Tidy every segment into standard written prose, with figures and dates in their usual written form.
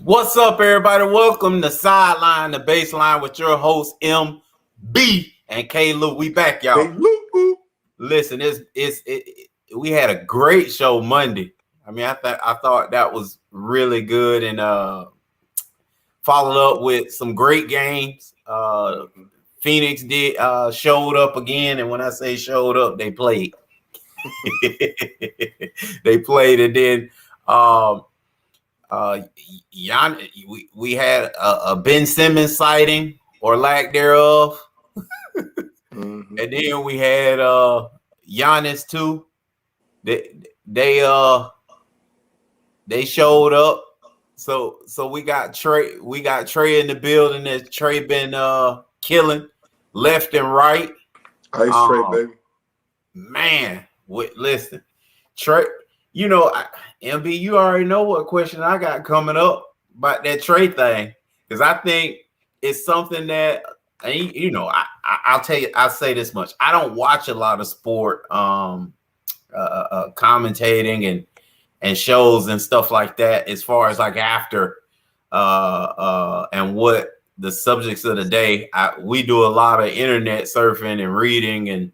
What's up, everybody? Welcome to Sideline, the Baseline with your host MB and K. Luke. We back, y'all. Hey, Luke. Listen, we had a great show Monday. I mean, I thought that was really good and followed up with some great games. Phoenix showed up again, and when I say showed up, they played. They played, and then we had a Ben Simmons sighting or lack thereof. Mm-hmm. And then we had Giannis too. They showed up. So we got Trey in the building. That Trey been killing left and right. Ice Trey, baby. Man, listen, Trey. You know, MB, you already know what question I got coming up about that Trey thing, because I think it's something that, you know, I'll tell you, I'll say this much. I don't watch a lot of sport commentating and shows and stuff like that, as far as like after and what the subjects of the day. We do a lot of internet surfing and reading and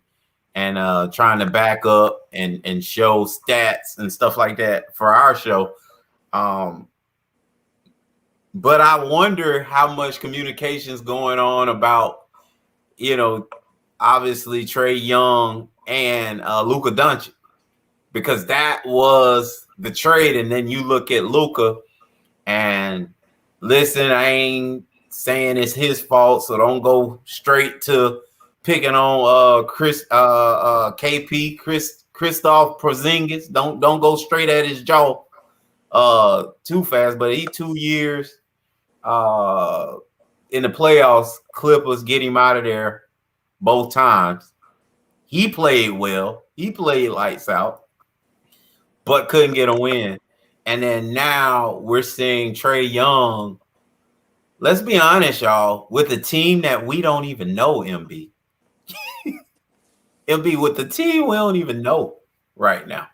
trying to back up and show stats and stuff like that for our show. But I wonder how much communication is going on about, you know, obviously Trae Young and Luka Doncic, because that was the trade. And then you look at Luka, and listen, I ain't saying it's his fault, so don't go straight to picking on Kristaps Porzingis. Don't go straight at his jaw too fast. But he 2 years in the playoffs, Clippers get him out of there both times. He played well. He played lights out, but couldn't get a win. And then now we're seeing Trae Young. Let's be honest, y'all, with a team that we don't even know, MB. It'll be with the team we don't even know right now.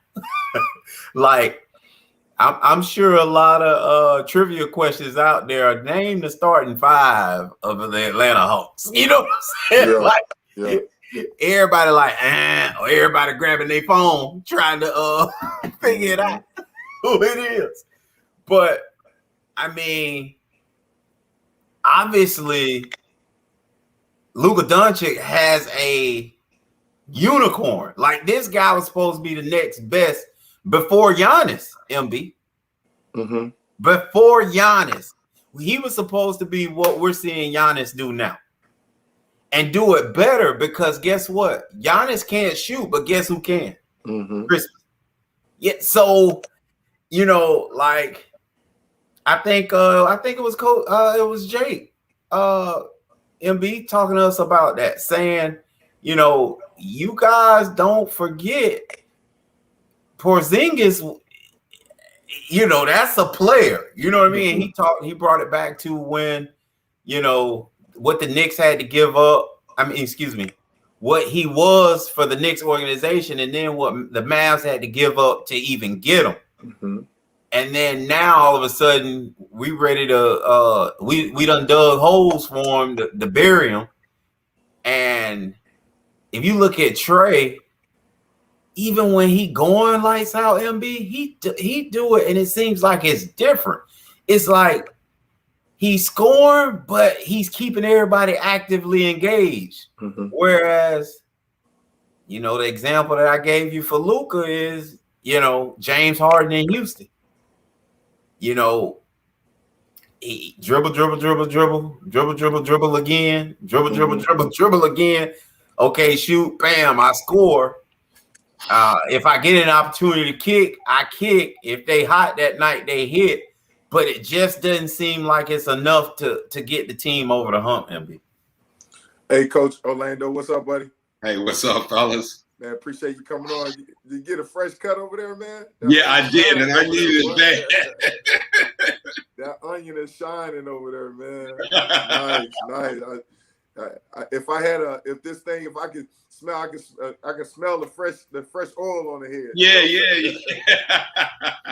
Like, I'm sure a lot of trivia questions out there. Name the starting five of the Atlanta Hawks. You know what I'm saying? Yeah. Everybody like, or everybody grabbing their phone trying to figure it out who it is. But I mean, obviously, Luka Doncic has a unicorn. Like, this guy was supposed to be the next best before Giannis, MB. Mm-hmm. Before Giannis, he was supposed to be what we're seeing Giannis do now, and do it better, because guess what? Giannis can't shoot, but guess who can? Mm-hmm. Christmas. Yeah. So, you know, like, I think it was Jake MB talking to us about that, saying, you know, you guys don't forget Porzingis. You know, that's a player. You know what I mean? Mm-hmm. He brought it back to when, you know, what the Knicks had to give up. I mean, excuse me, what he was for the Knicks organization, and then what the Mavs had to give up to even get him. Mm-hmm. And then now all of a sudden we ready to we done dug holes for him to bury him. And if you look at Trey, even when he going lights out, MB, he do it, and it seems like it's different. It's like he's scoring, but he's keeping everybody actively engaged. Mm-hmm. Whereas, you know, the example that I gave you for Luka is, you know, James Harden in Houston. You know, he dribble again, dribble again. Okay, shoot, bam, I score. If I get an opportunity to kick, I kick. If they hot that night, they hit. But it just doesn't seem like it's enough to get the team over the hump, MB. Hey, Coach Orlando, what's up, buddy? Hey, what's up, fellas? Man, appreciate you coming on. Did you get a fresh cut over there, man? Yeah, I did, and I needed it bad. That onion is shining over there, man. Nice. If I could smell, I could smell the fresh oil on the head. Yeah.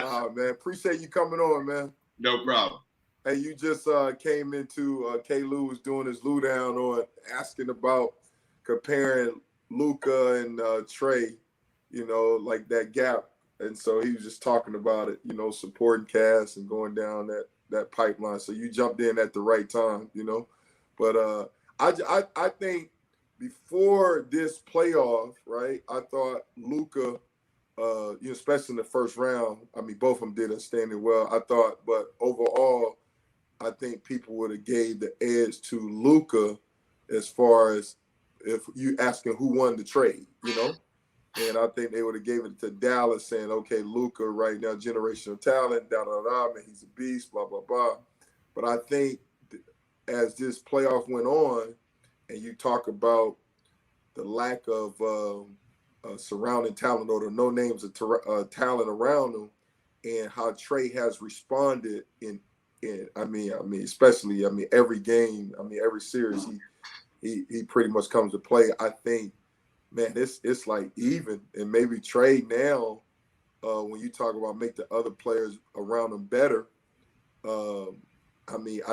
Nah, man, appreciate you coming on, man. No problem. Hey, you just came into K. Lou was doing his Lou down on asking about comparing Luca and Trey, like that gap. And so he was just talking about it, supporting Cass and going down that pipeline. So you jumped in at the right time, But I think before this playoff, right, I thought Luca, especially in the first round, I mean, both of them did outstanding well, I thought. But overall, I think people would have gave the edge to Luca as far as if you asking who won the trade, And I think they would have gave it to Dallas saying, okay, Luca right now, generational talent, man, he's a beast, blah, blah, blah. But I think as this playoff went on and you talk about the lack of surrounding talent or the no names of talent around him and how Trey has responded in especially every game, every series he pretty much comes to play. I think, man, it's like even, and maybe Trey now, when you talk about make the other players around him better, I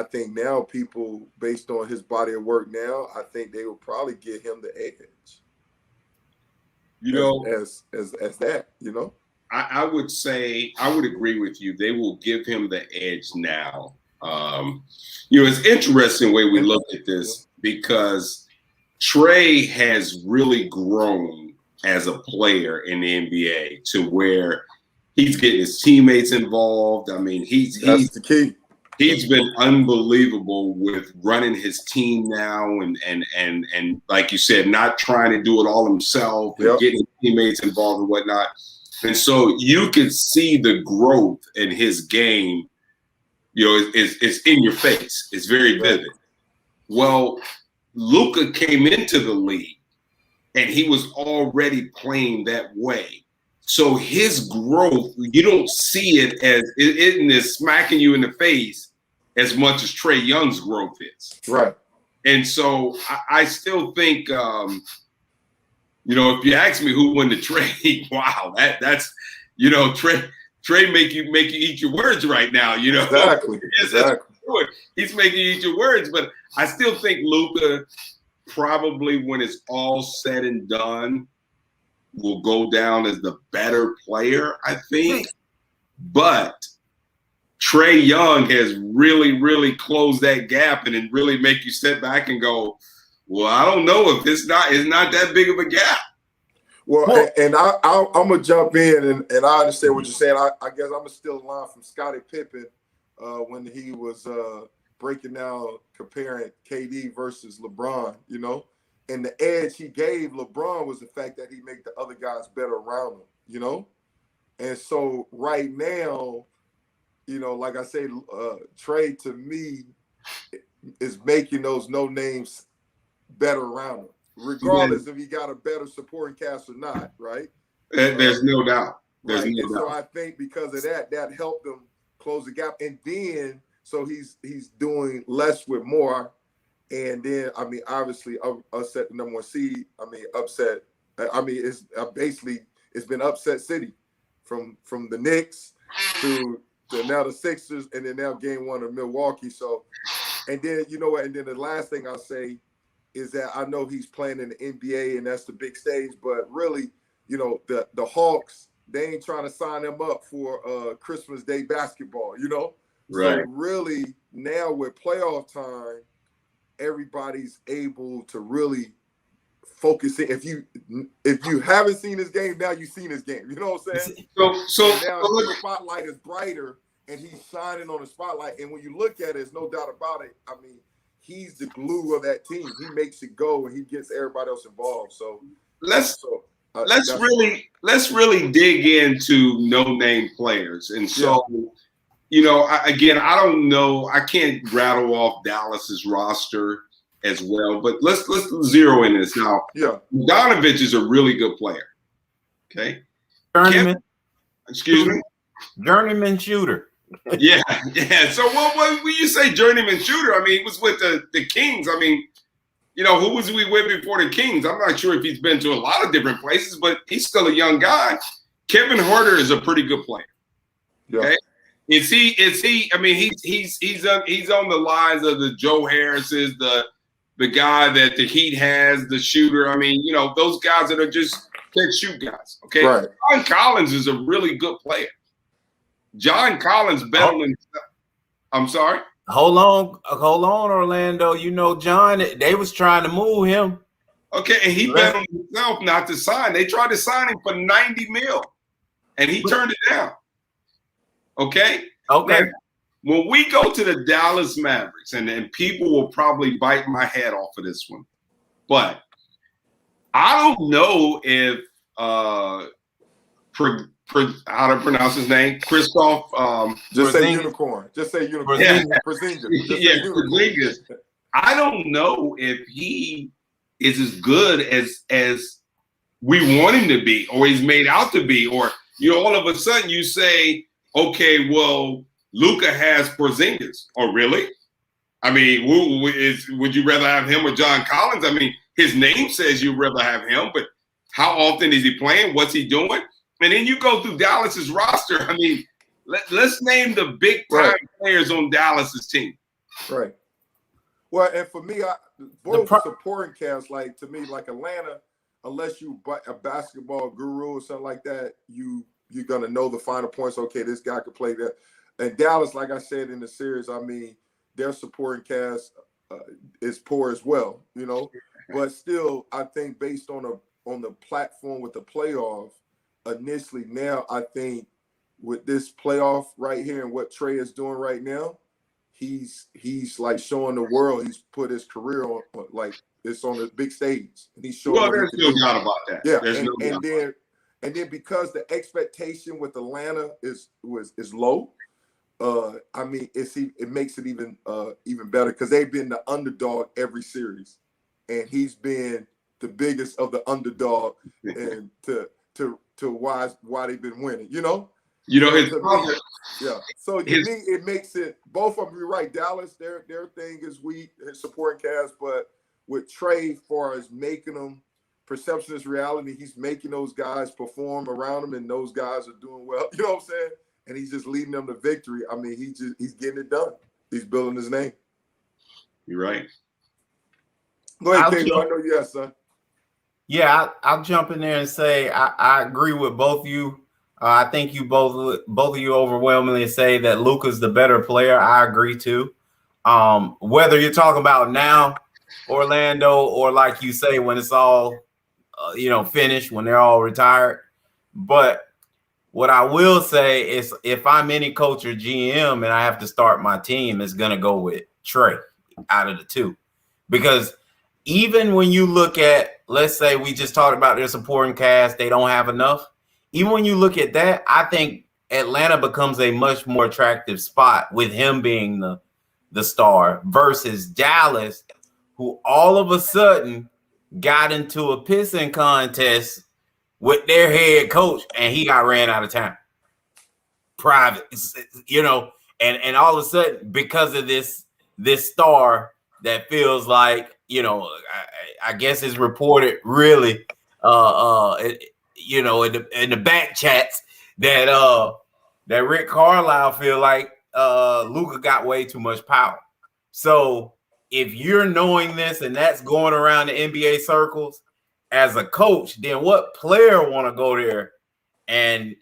think now people, based on his body of work now, I think they will probably give him the edge. As that, I would say, I would agree with you. They will give him the edge now. It's interesting the way we look at this because Trey has really grown as a player in the NBA to where he's getting his teammates involved. I mean, that's the key. He's been unbelievable with running his team now and like you said, not trying to do it all himself and getting teammates involved and whatnot. And so you can see the growth in his game, it's in your face. It's very vivid. Well, Luka came into the league and he was already playing that way. So his growth, you don't see it as it isn't smacking you in the face as much as Trey Young's growth is. Right. And so I still think, if you ask me who won the trade, wow, that's Trey make you eat your words right now, Exactly. He's making you eat your words, but I still think Luka probably, when it's all said and done, will go down as the better player, I think. But Trey Young has really, really closed that gap and then really make you step back and go, well, I don't know if it's not that big of a gap. Well, and I'm going to jump in, and I understand what you're saying. I guess I'm going to steal a line from Scottie Pippen when he was breaking down, comparing KD versus LeBron, And the edge he gave LeBron was the fact that he made the other guys better around him, And so right now, like I say, Trey to me is making those no names better around him, regardless if he got a better supporting cast or not, right? There's no doubt. So I think because of that helped him close the gap. And then, so he's doing less with more. And then, obviously, upset the number one seed. Upset. It's basically, it's been upset city from the Knicks to now the Sixers, and then now game one of Milwaukee. So, and then, and then the last thing I'll say is that I know he's playing in the NBA, and that's the big stage, but really, the Hawks, they ain't trying to sign them up for Christmas Day basketball, Right. So really, now with playoff time, everybody's able to really focus in. If you haven't seen this game, now you've seen this game. You know what I'm saying? So now the spotlight is brighter, and he's shining on the spotlight. And when you look at it, there's no doubt about it. He's the glue of that team. He makes it go, and he gets everybody else involved. So let's really dig into no-name players. And so, I don't know. I can't rattle off Dallas's roster as well, but let's zero in this now. Yeah, Bogdanovich is a really good player. Okay, journeyman shooter. Yeah. So what when you say journeyman shooter? He was with the Kings. Who was we with before the Kings? I'm not sure if he's been to a lot of different places, but he's still a young guy. Kevin Huerter is a pretty good player. Yeah. Okay. Is he? I mean, he's on the lines of the Joe Harris's, the guy that the Heat has, the shooter. I mean, you know, those guys that are just catch shoot guys. Okay, Right. John Collins is a really good player. John Collins better than. I'm sorry. Hold on, Orlando. You know, John, they was trying to move him. Okay, and he bet on himself not to sign. They tried to sign him for $90 million, and he turned it down. Okay. Okay. Now, when we go to the Dallas Mavericks, and people will probably bite my head off of this one, but I don't know if how to pronounce his name, Christoph. Just say unicorn. Just say unicorn. Yeah, Porzingis. I don't know if he is as good as we want him to be, or he's made out to be, or all of a sudden you say, okay, well, Luka has Porzingis. Oh, really? I mean, would you rather have him or John Collins? I mean, his name says you'd rather have him, but how often is he playing? What's he doing? And then you go through Dallas's roster. I mean, let's name the big time players on Dallas's team. Right. Well, and for me, both supporting cast, like to me, like Atlanta, unless you a basketball guru or something like that, you're gonna know the final points. Okay, this guy could play that. And Dallas, like I said in the series, I mean, their supporting cast is poor as well, But still, I think based on the platform with the playoff. Initially, now I think with this playoff right here and what Trey is doing right now, he's like showing the world he's put his career on, like it's on the big stage, and he's showing. Well, there's no doubt about that. Yeah, and then because the expectation with Atlanta is low, I mean it makes it even better because they've been the underdog every series, and he's been the biggest of the underdog, and to why they've been winning, his father. Yeah. So to me, it makes it both of them. You're right. Dallas, their thing is weak, supporting cast, but with Trey, far as making them perception is reality, he's making those guys perform around him, and those guys are doing well. You know what I'm saying? And he's just leading them to victory. I mean, he's getting it done. He's building his name. You're right. Go ahead, Caleb. I know you have, son. Yeah, I'll jump in there and say I agree with both of you. I think you both of you overwhelmingly say that Luka's the better player. I agree too. Whether you're talking about now, Orlando, or like you say when it's all finished, when they're all retired. But what I will say is, if I'm any coach or GM and I have to start my team, it's gonna go with Trey out of the two, because even when you look at, let's say we just talked about their supporting cast, they don't have enough. Even when you look at that, I think Atlanta becomes a much more attractive spot with him being the star versus Dallas, who all of a sudden got into a pissing contest with their head coach and he got ran out of town. Private, and all of a sudden, because of this star that feels like, I guess it's reported really, in the back chats that Rick Carlisle feel like Luka got way too much power. So if you're knowing this and that's going around the NBA circles as a coach, then what player want to go there and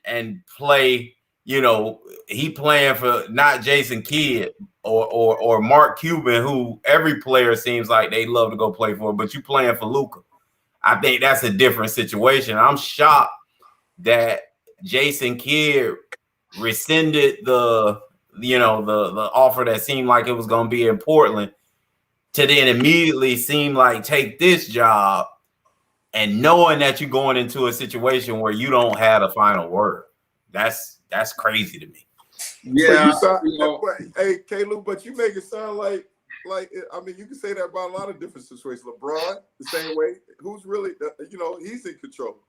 play? He playing for not Jason Kidd or Mark Cuban, who every player seems like they love to go play for, but you playing for Luka. I think that's a different situation. I'm shocked that Jason Kidd rescinded the offer that seemed like it was going to be in Portland to then immediately seem like take this job, and knowing that you're going into a situation where you don't have the final word. That's crazy to me. Yeah. Hey, Caleb, but you make it sound like I mean, you can say that about a lot of different situations. LeBron, the same way. Who's really, he's in control.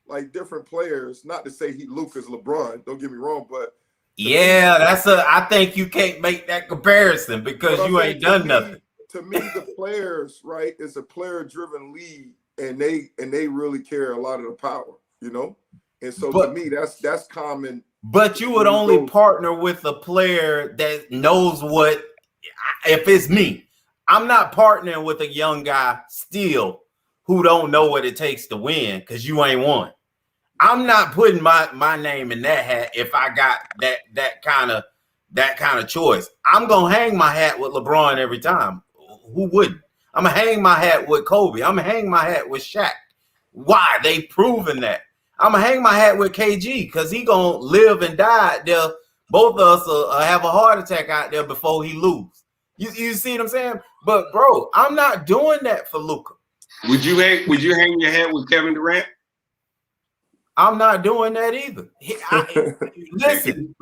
Like different players. Not to say Luka's LeBron. Don't get me wrong, but yeah, I think you can't make that comparison because you ain't done nothing. To me, the players, right, is a player-driven league, and they really carry a lot of the power. And so to me, that's common But you would only partner with a player that knows what. If it's me, I'm not partnering with a young guy still who don't know what it takes to win because you ain't won. I'm not putting my name in that hat if I got that kind of choice. I'm gonna hang my hat with LeBron every time. Who wouldn't? I'm gonna hang my hat with Kobe. I'm gonna hang my hat with Shaq. Why? They've proven that. I'm gonna hang my hat with KG because he gonna live and die out there. Both of us will have a heart attack out there before he lose. You see what I'm saying? But bro, I'm not doing that for Luka. Would you hang your hat with Kevin Durant? I'm not doing that either. Listen,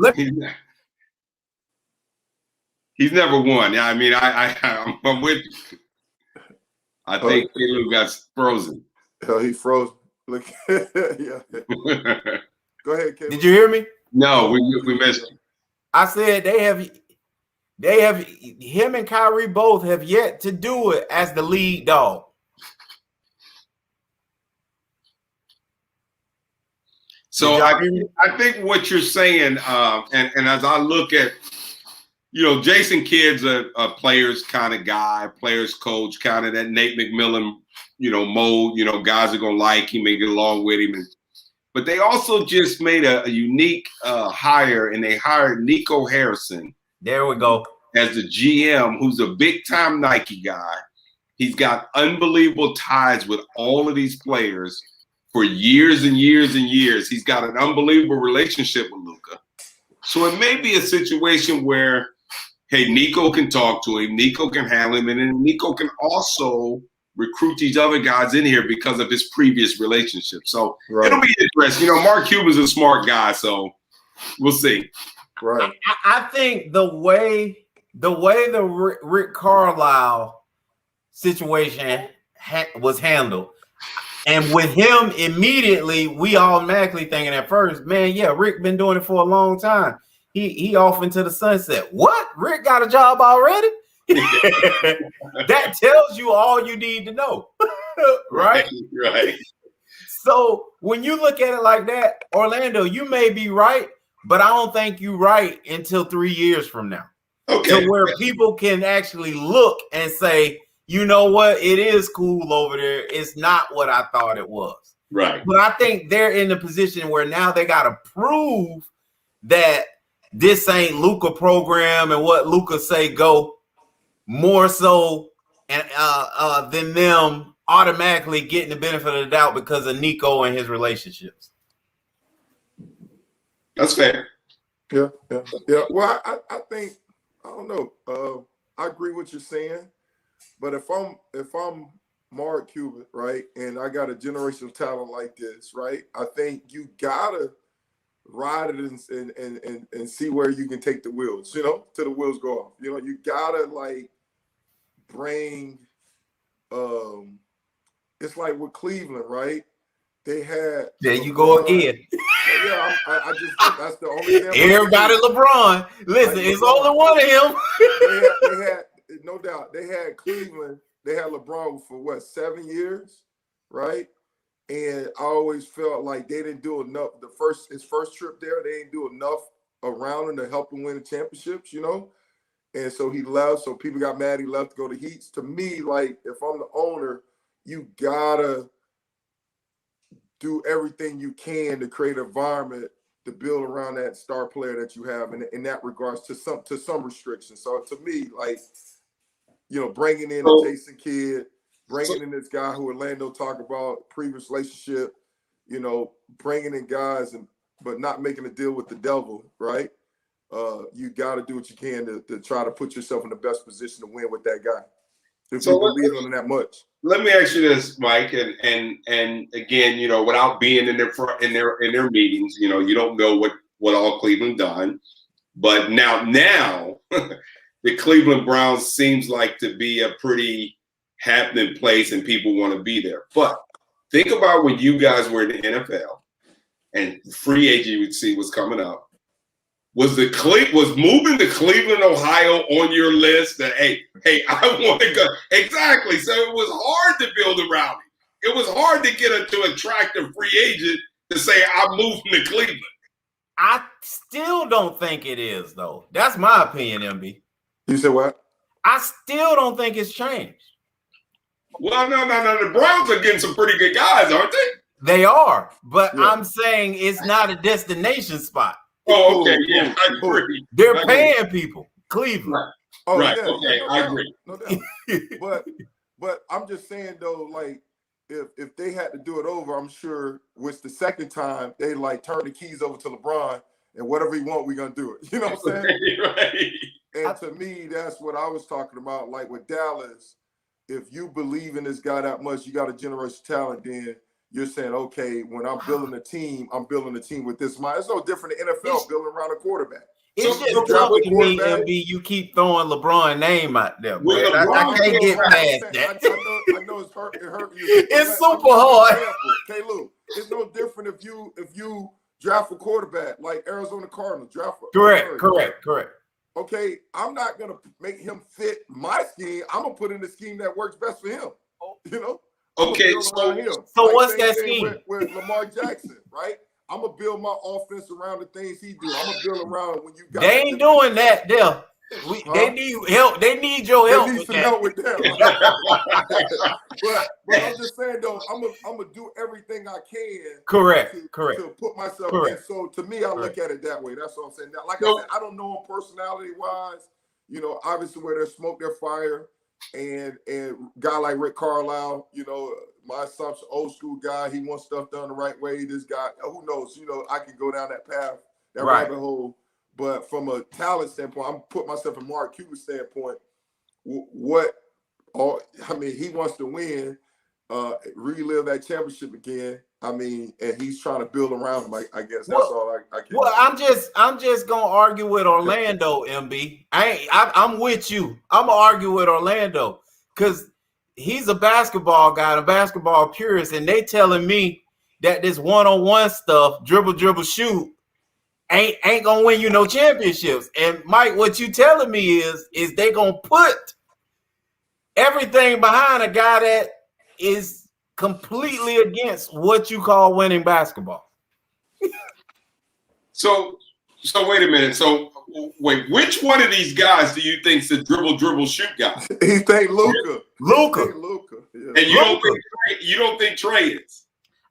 he's never won. I mean, I'm with you. I think Caleb got frozen. He froze. Look, yeah. Go ahead, Caleb. Did you hear me? No, we missed you. I said they have him and Kyrie both have yet to do it as the lead dog. So I think what you're saying, and as I look at, Jason Kidd's a players kind of guy, players coach, kind of that Nate McMillan, mode. Guys are gonna like him and get along with him. But they also just made a unique hire, and they hired Nico Harrison. There we go. As the GM, who's a big-time Nike guy. He's got unbelievable ties with all of these players for years and years and years. He's got an unbelievable relationship with Luka. So it may be a situation where, hey, Nico can talk to him, Nico can handle him, and then Nico can also recruit these other guys in here because of his previous relationship. So It'll be interesting. Mark Cuban's a smart guy, so we'll see. Right. I think the way the Rick Carlisle situation was handled, and with him immediately, we automatically thinking at first, man, yeah, Rick been doing it for a long time. He off into the sunset. What? Rick got a job already? That tells you all you need to know, right? Right. So when you look at it like that, Orlando, you may be right, but I don't think you're right until 3 years from now. Okay. To where people can actually look and say, you know what, it is cool over there. It's not what I thought it was. Right. But I think they're in the position where now they got to prove that this ain't Luka program and what Luka say go more so and than them automatically getting the benefit of the doubt because of Nico and his relationships. That's fair. Yeah. Well, I think I don't know. I agree with what you're saying, but if I'm Mark Cuban, right, and I got a generational talent like this, right, I think you gotta ride it and see where you can take the wheels, till the wheels go off. You gotta bring. It's like with Cleveland, right? They had. There you go again. Yeah, I just that's the only. Everybody, LeBron. Listen, it's only one of him. They had no doubt. They had Cleveland. They had LeBron for 7 years, right? And I always felt like they didn't do enough. His first trip there, they didn't do enough around him to help him win the championships, And so he left. So people got mad. He left to go to Heats. To me, if I'm the owner, you gotta do everything you can to create an environment to build around that star player that you have in that regards to some restrictions. So to me, bringing in a Jason Kidd, bringing in this guy who Orlando talked about, previous relationship, bringing in guys but not making a deal with the devil, right? You got to do what you can to try to put yourself in the best position to win with that guy. If you believe in him that much. Let me ask you this, Mike, and again, without being in their meetings, you don't know what all Cleveland done, but now the Cleveland Browns seems like to be a pretty happening place, and people want to be there. But think about when you guys were in the NFL, and free agency was coming up. Was moving to Cleveland, Ohio on your list that, hey, I want to go? Exactly. So it was hard to build around it. It was hard to get to attract a free agent to say, I'm moving to Cleveland. I still don't think it is, though. That's my opinion, MB. You said what? I still don't think it's changed. Well, no. The Browns are getting some pretty good guys, aren't they? They are, but I'm saying it's not a destination spot. Oh, okay, yeah, I agree. They're paying people. Cleveland. Right. Oh, right. Yeah, okay, no I doubt, agree. no doubt. But I'm just saying though, like if they had to do it over, I'm sure with the second time they like turn the keys over to LeBron and whatever he want, we're gonna do it. You know what I'm saying? Right. And to me, that's what I was talking about. Like with Dallas, if you believe in this guy that much, you got a generous talent, then you're saying, okay, when I'm building a team with this mind. It's no different than NFL building around a quarterback. It's just tough to me, MB. You keep throwing LeBron's name out there, man. I can't get past that. I know it's hurt. It hurt you. It's super hard. Okay, Lou, it's no different if you draft a quarterback like Arizona Cardinals draft. Correct. Okay, I'm not gonna make him fit my scheme. I'm gonna put in the scheme that works best for him. You know. Okay, so like what's that scheme with Lamar Jackson, right? I'm gonna build my offense around the things he do. I'm gonna build around when you got. They ain't doing that there. They need help. They need your help. They need some help with that. but I'm just saying though, I'm gonna do everything I can. Correct. To put myself in. So to me, I look at it that way. That's what I'm saying. Now, like I said, I don't know him personality wise. You know, obviously where there's smoke, there's fire. And guy like Rick Carlisle, you know, my assumption, old school guy, he wants stuff done the right way. This guy, who knows? You know, I can go down that path, that rabbit hole. But from a talent standpoint, I'm putting myself in Mark Cuban's standpoint. He wants to win, relive that championship again. I mean, and he's trying to build around him. I guess that's all I can. Well, I'm just gonna argue with Orlando, MB. I'm with you. I'm gonna argue with Orlando because he's a basketball guy, a basketball purist, and they telling me that this one-on-one stuff, dribble, shoot, ain't gonna win you no championships. And Mike, what you telling me is they gonna put everything behind a guy that is completely against what you call winning basketball. So wait a minute. So wait, which one of these guys do you think's the dribble shoot guy? He think Luka. Yeah. And you don't think Trey is?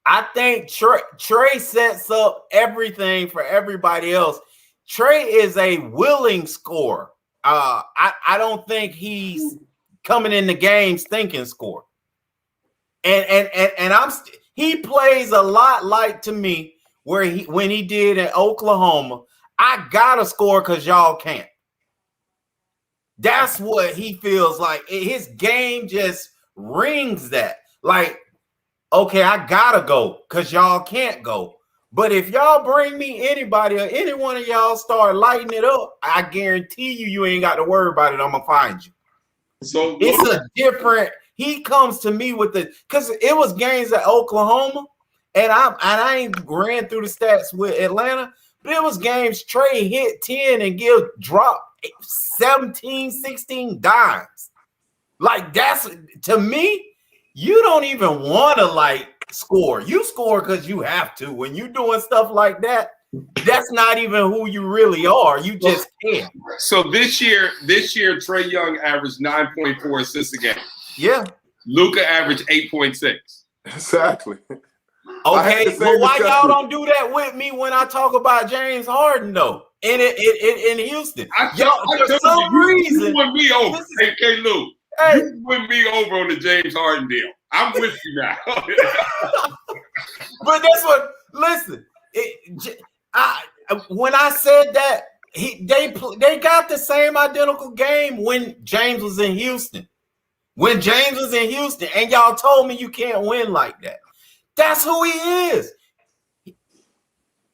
I think Trey sets up everything for everybody else. Trey is a willing scorer. I don't think he's coming in the games thinking score. And he plays a lot like to me when he did in Oklahoma. I gotta score because y'all can't. That's what he feels like. His game just rings that. Like, okay, I gotta go because y'all can't go. But if y'all bring me anybody or any one of y'all start lighting it up, I guarantee you ain't got to worry about it. I'm gonna find you. So it's a different. He comes to me with because it was games at Oklahoma, and I ain't ran through the stats with Atlanta, but it was games Trey hit 10 and drop 17, 16 dimes. Like that's to me, you don't even want to like score. You score because you have to. When you doing stuff like that, that's not even who you really are. You just can. So this year, Trey Young averaged 9.4 assists a game. Yeah. Luka averaged 8.6. Exactly. Okay, but why y'all don't do that with me when I talk about James Harden though? In Houston, for some reason you win me over. Hey, Lou, you win me over on the James Harden deal. I'm with you now. But that's what. Listen, when I said that, they got the same identical game when James was in Houston. When James was in Houston, and y'all told me you can't win like that. That's who he is.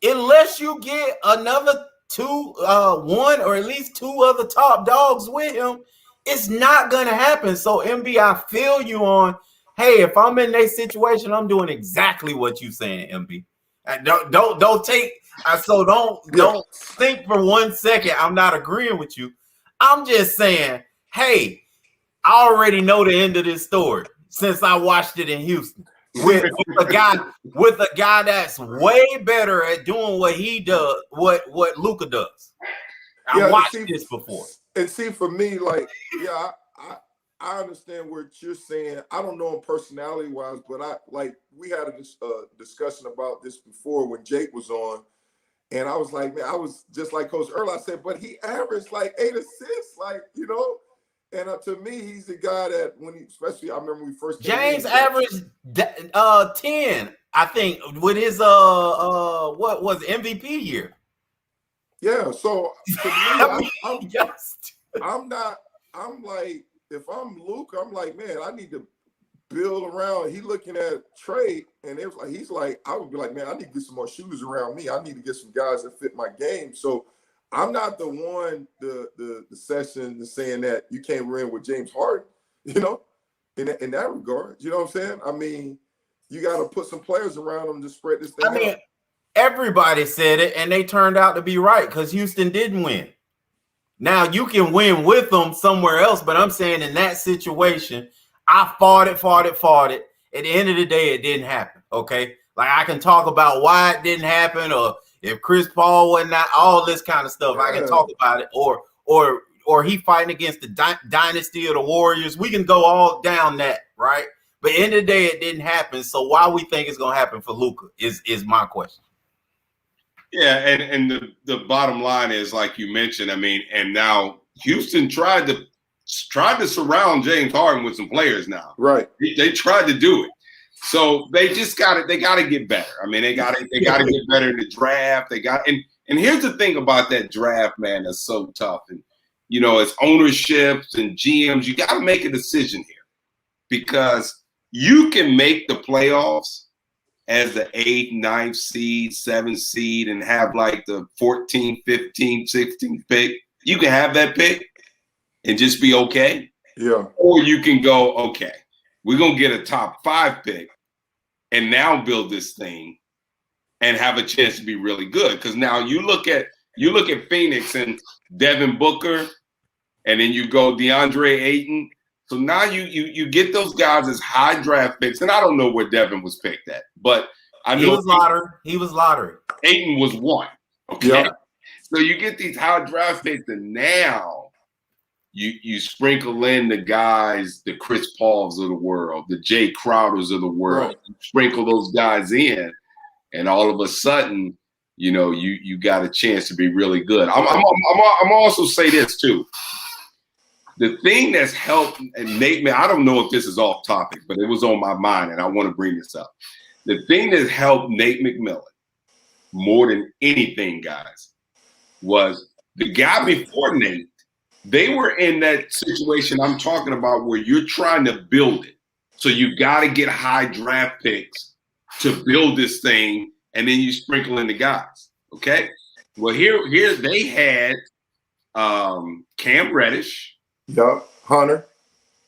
Unless you get another one or at least two other top dogs with him, it's not gonna happen. So MB, I feel you on. Hey, if I'm in that situation, I'm doing exactly what you saying, MB. Don't take. So don't think for 1 second I'm not agreeing with you. I'm just saying, hey, I already know the end of this story since I watched it in Houston. with a guy that's way better at doing what he does, what Luka does. I watched this before. And see, for me, like, yeah, I understand what you're saying. I don't know him personality wise, but we had a discussion about this before when Jake was on, and I was like, man, I was just like Coach Earl. I said, but he averaged like 8 assists, like, you know. And to me, he's the guy that especially I remember when we first came James averaged 10, I think, with his what was MVP year. Yeah, so to me, I'm like, if I'm Luke, I'm like, man, I need to build around. He looking at Trey, and it was like he's like, I would be like, man, I need to get some more shooters around me. I need to get some guys that fit my game. So I'm not the one, the session saying that you can't win with James Harden, you know, in that regard. You know what I'm saying? I mean, you got to put some players around them to spread this thing out. Everybody said it, and they turned out to be right because Houston didn't win. Now, you can win with them somewhere else, but I'm saying in that situation, I fought it. At the end of the day, it didn't happen, okay? Like, I can talk about why it didn't happen, or if Chris Paul wasn't not, all this kind of stuff. Yeah. I can talk about it, or he fighting against the dynasty of the Warriors. We can go all down that, right? But at the end of the day, it didn't happen. So why we think it's going to happen for Luka is my question. Yeah, and the bottom line is, like you mentioned, I mean, and now Houston tried to surround James Harden with some players now. Right. They tried to do it. So they just got to get better. I mean, they got to get better in the draft. And here's the thing about that draft, man, that's so tough. And you know, it's ownerships and GMs. You got to make a decision here, because you can make the playoffs as the 8th, 9th seed, 7th seed, and have like the 14th, 15th, 16th pick. You can have that pick and just be okay. Yeah. Or you can go, okay, we're going to get a top 5 pick and now build this thing and have a chance to be really good. Because now you look at Phoenix and Devin Booker, and then you go DeAndre Ayton. So now you get those guys as high draft picks, and I don't know where Devin was picked at, but I know he was lottery. Ayton was 1. Okay, yeah. So you get these high draft picks, and now you sprinkle in the guys, the Chris Pauls of the world, the Jay Crowders of the world. Right. You sprinkle those guys in, and all of a sudden, you know, you got a chance to be really good. I'm also say this too. The thing that's helped, and Nate, man, I don't know if this is off topic, but it was on my mind, and I want to bring this up. The thing that helped Nate McMillan more than anything, guys, was the guy before Nate. They were in that situation I'm talking about where you're trying to build it. So you got to get high draft picks to build this thing, and then you sprinkle in the guys. Okay? Well, here they had Cam Reddish. Yeah, Hunter.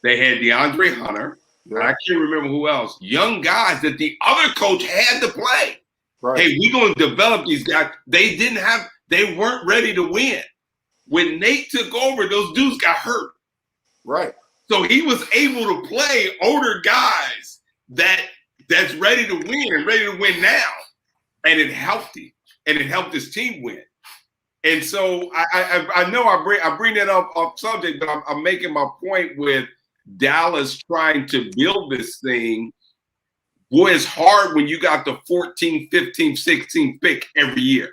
They had DeAndre Hunter. Yeah. I can't remember who else. Young guys that the other coach had to play. Right. Hey, we're going to develop these guys. They weren't ready to win. When Nate took over, those dudes got hurt. Right. So he was able to play older guys that's ready to win and ready to win now. And it helped him. And it helped his team win. And so I know I bring that up off subject, but I'm making my point with Dallas trying to build this thing. Boy, it's hard when you got the 14th, 15th, 16th pick every year.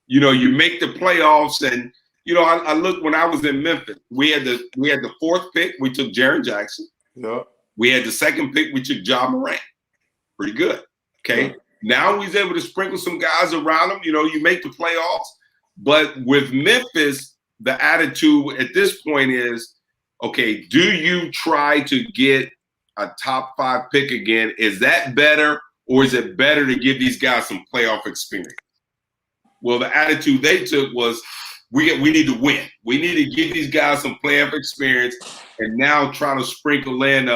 You know, you make the playoffs, and you know, I look when I was in Memphis, we had the 4th pick, we took Jaren Jackson. Yeah. We had the 2nd pick, we took Ja Morant. Pretty good. Okay. Yeah. Now he's able to sprinkle some guys around him. You know, you make the playoffs. But with Memphis, the attitude at this point is, okay, do you try to get a top 5 pick again? Is that better, or is it better to give these guys some playoff experience? Well, the attitude they took was, we need to win. We need to give these guys some playoff experience, and now try to sprinkle in,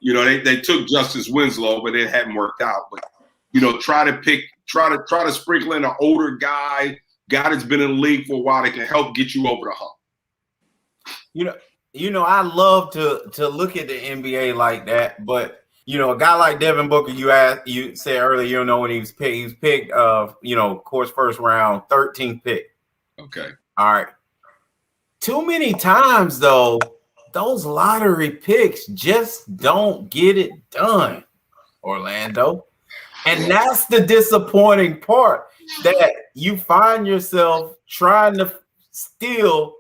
you know, they took Justice Winslow, but it hadn't worked out. But, you know, try to sprinkle in an older guy that's been in the league for a while that can help get you over the hump. You know, I love to look at the NBA like that, but a guy like Devin Booker, you said earlier, you don't know when he was picked. He was picked, of course, first round, 13th pick. Okay. All right. Too many times, though, those lottery picks just don't get it done, Orlando. And that's the disappointing part, that you find yourself trying to still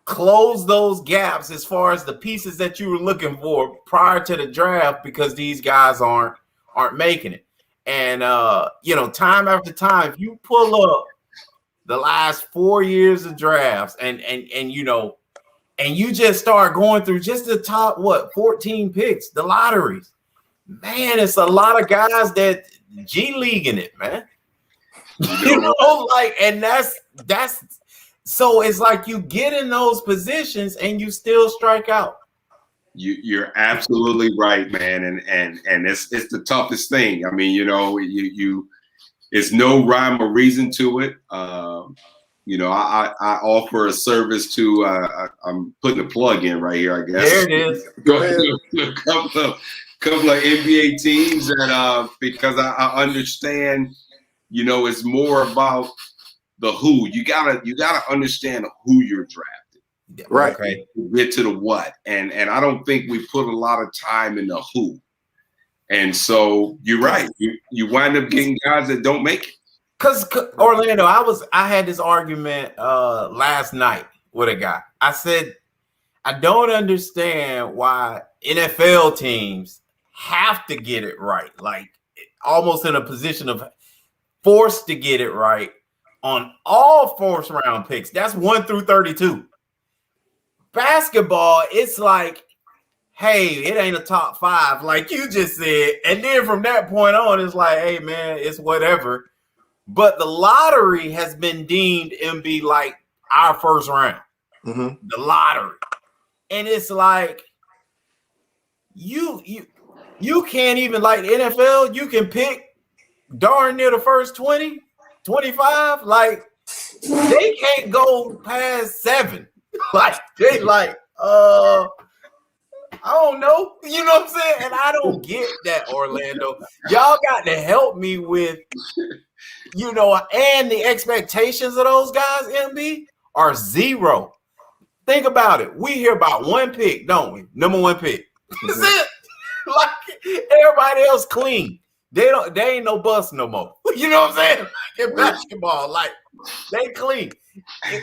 close those gaps as far as the pieces that you were looking for prior to the draft, because these guys aren't making it. And time after time, if you pull up the last 4 years of drafts and you just start going through just the top 14 picks, the lotteries, man, it's a lot of guys that G Leaguing it, man. And that's so it's like you get in those positions and you still strike out. You're absolutely right, man, and it's the toughest thing. I mean, it's no rhyme or reason to it. I offer a service to. I'm putting a plug in right here, I guess. There it is. Go ahead. A couple of NBA teams that because I understand, it's more about the who. You gotta understand who you're drafting. Right. Okay. Get to the what. And I don't think we put a lot of time in the who. And so you're right. You wind up getting guys that don't make it. Because Orlando, I had this argument last night with a guy. I said, I don't understand why NFL teams have to get it right, like almost in a position of forced to get it right on all first round picks. That's 1 through 32. Basketball, it's like, hey, it ain't a top 5, like you just said. And then from that point on, it's like, hey, man, it's whatever. But the lottery has been deemed MB like our first round. Mm-hmm. The lottery. And it's like, you can't even, like the NFL, you can pick darn near the first 20, 25. Like, they can't go past 7. Like, they I don't know. You know what I'm saying? And I don't get that, Orlando. Y'all got to help me with, and the expectations of those guys, MB, are 0. Think about it. We hear about 1 pick, don't we? Number 1 pick. That's it. Like, everybody else clean. They ain't no bust no more. You know what I'm saying? In basketball, like, they clean.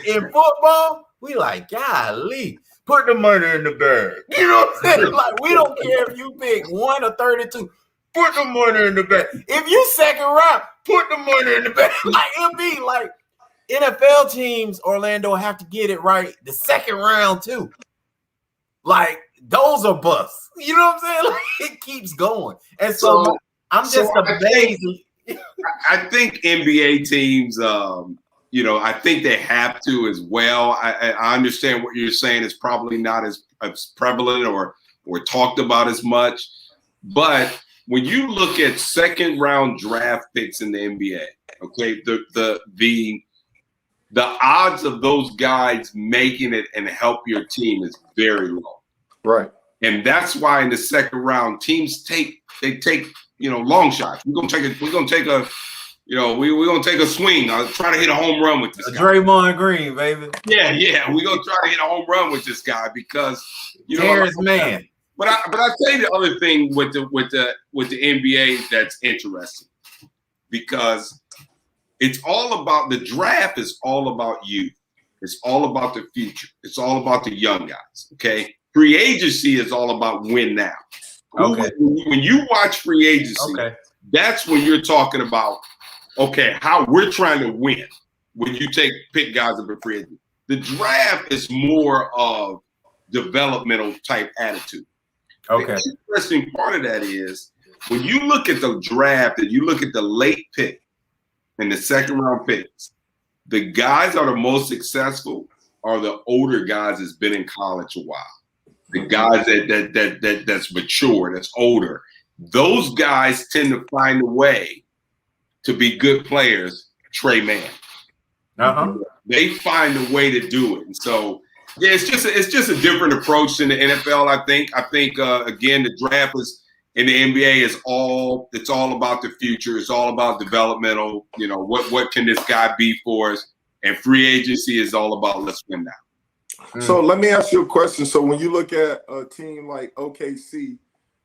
In football, we like, golly, put the money in the bag. You know what I'm saying? Like, we don't care if you pick 1 or 32. Put the money in the bag. If you second round, put the money in the bag. Like, it'll be like NFL teams, Orlando, have to get it right the second round too. Like, those are busts. You know what I'm saying? Like, it keeps going. And so I'm just amazed. I think NBA teams, I think they have to as well. I understand what you're saying. It's probably not as prevalent or talked about as much. But when you look at second round draft picks in the NBA, okay, the odds of those guys making it and help your team is very low. Right. And that's why in the second round, teams take long shots. We're gonna take a swing. I'll try to hit a home run with this guy. Draymond Green, baby. Yeah. We're gonna try to hit a home run with this guy because Terrence man. But I tell you the other thing with the NBA that's interesting, because it's all about the draft is all about youth. It's all about the future. It's all about the young guys. Okay. Free agency is all about win now. Okay. When you watch free agency, that's when you're talking about, okay, how we're trying to win when you pick guys up in free agency. The draft is more of developmental type attitude. Okay. The interesting part of that is when you look at the draft and you look at the late pick and the second round picks, the guys that are the most successful are the older guys that's been in college a while. The guys that's mature, that's older. Those guys tend to find a way to be good players. Trey Mann. They find a way to do it. And so, yeah, it's just a different approach than the NFL. I think again, the draft in the NBA is it's all about the future. It's all about developmental. You know, what can this guy be for us? And free agency is all about let's win now. So let me ask you a question. So when you look at a team like OKC,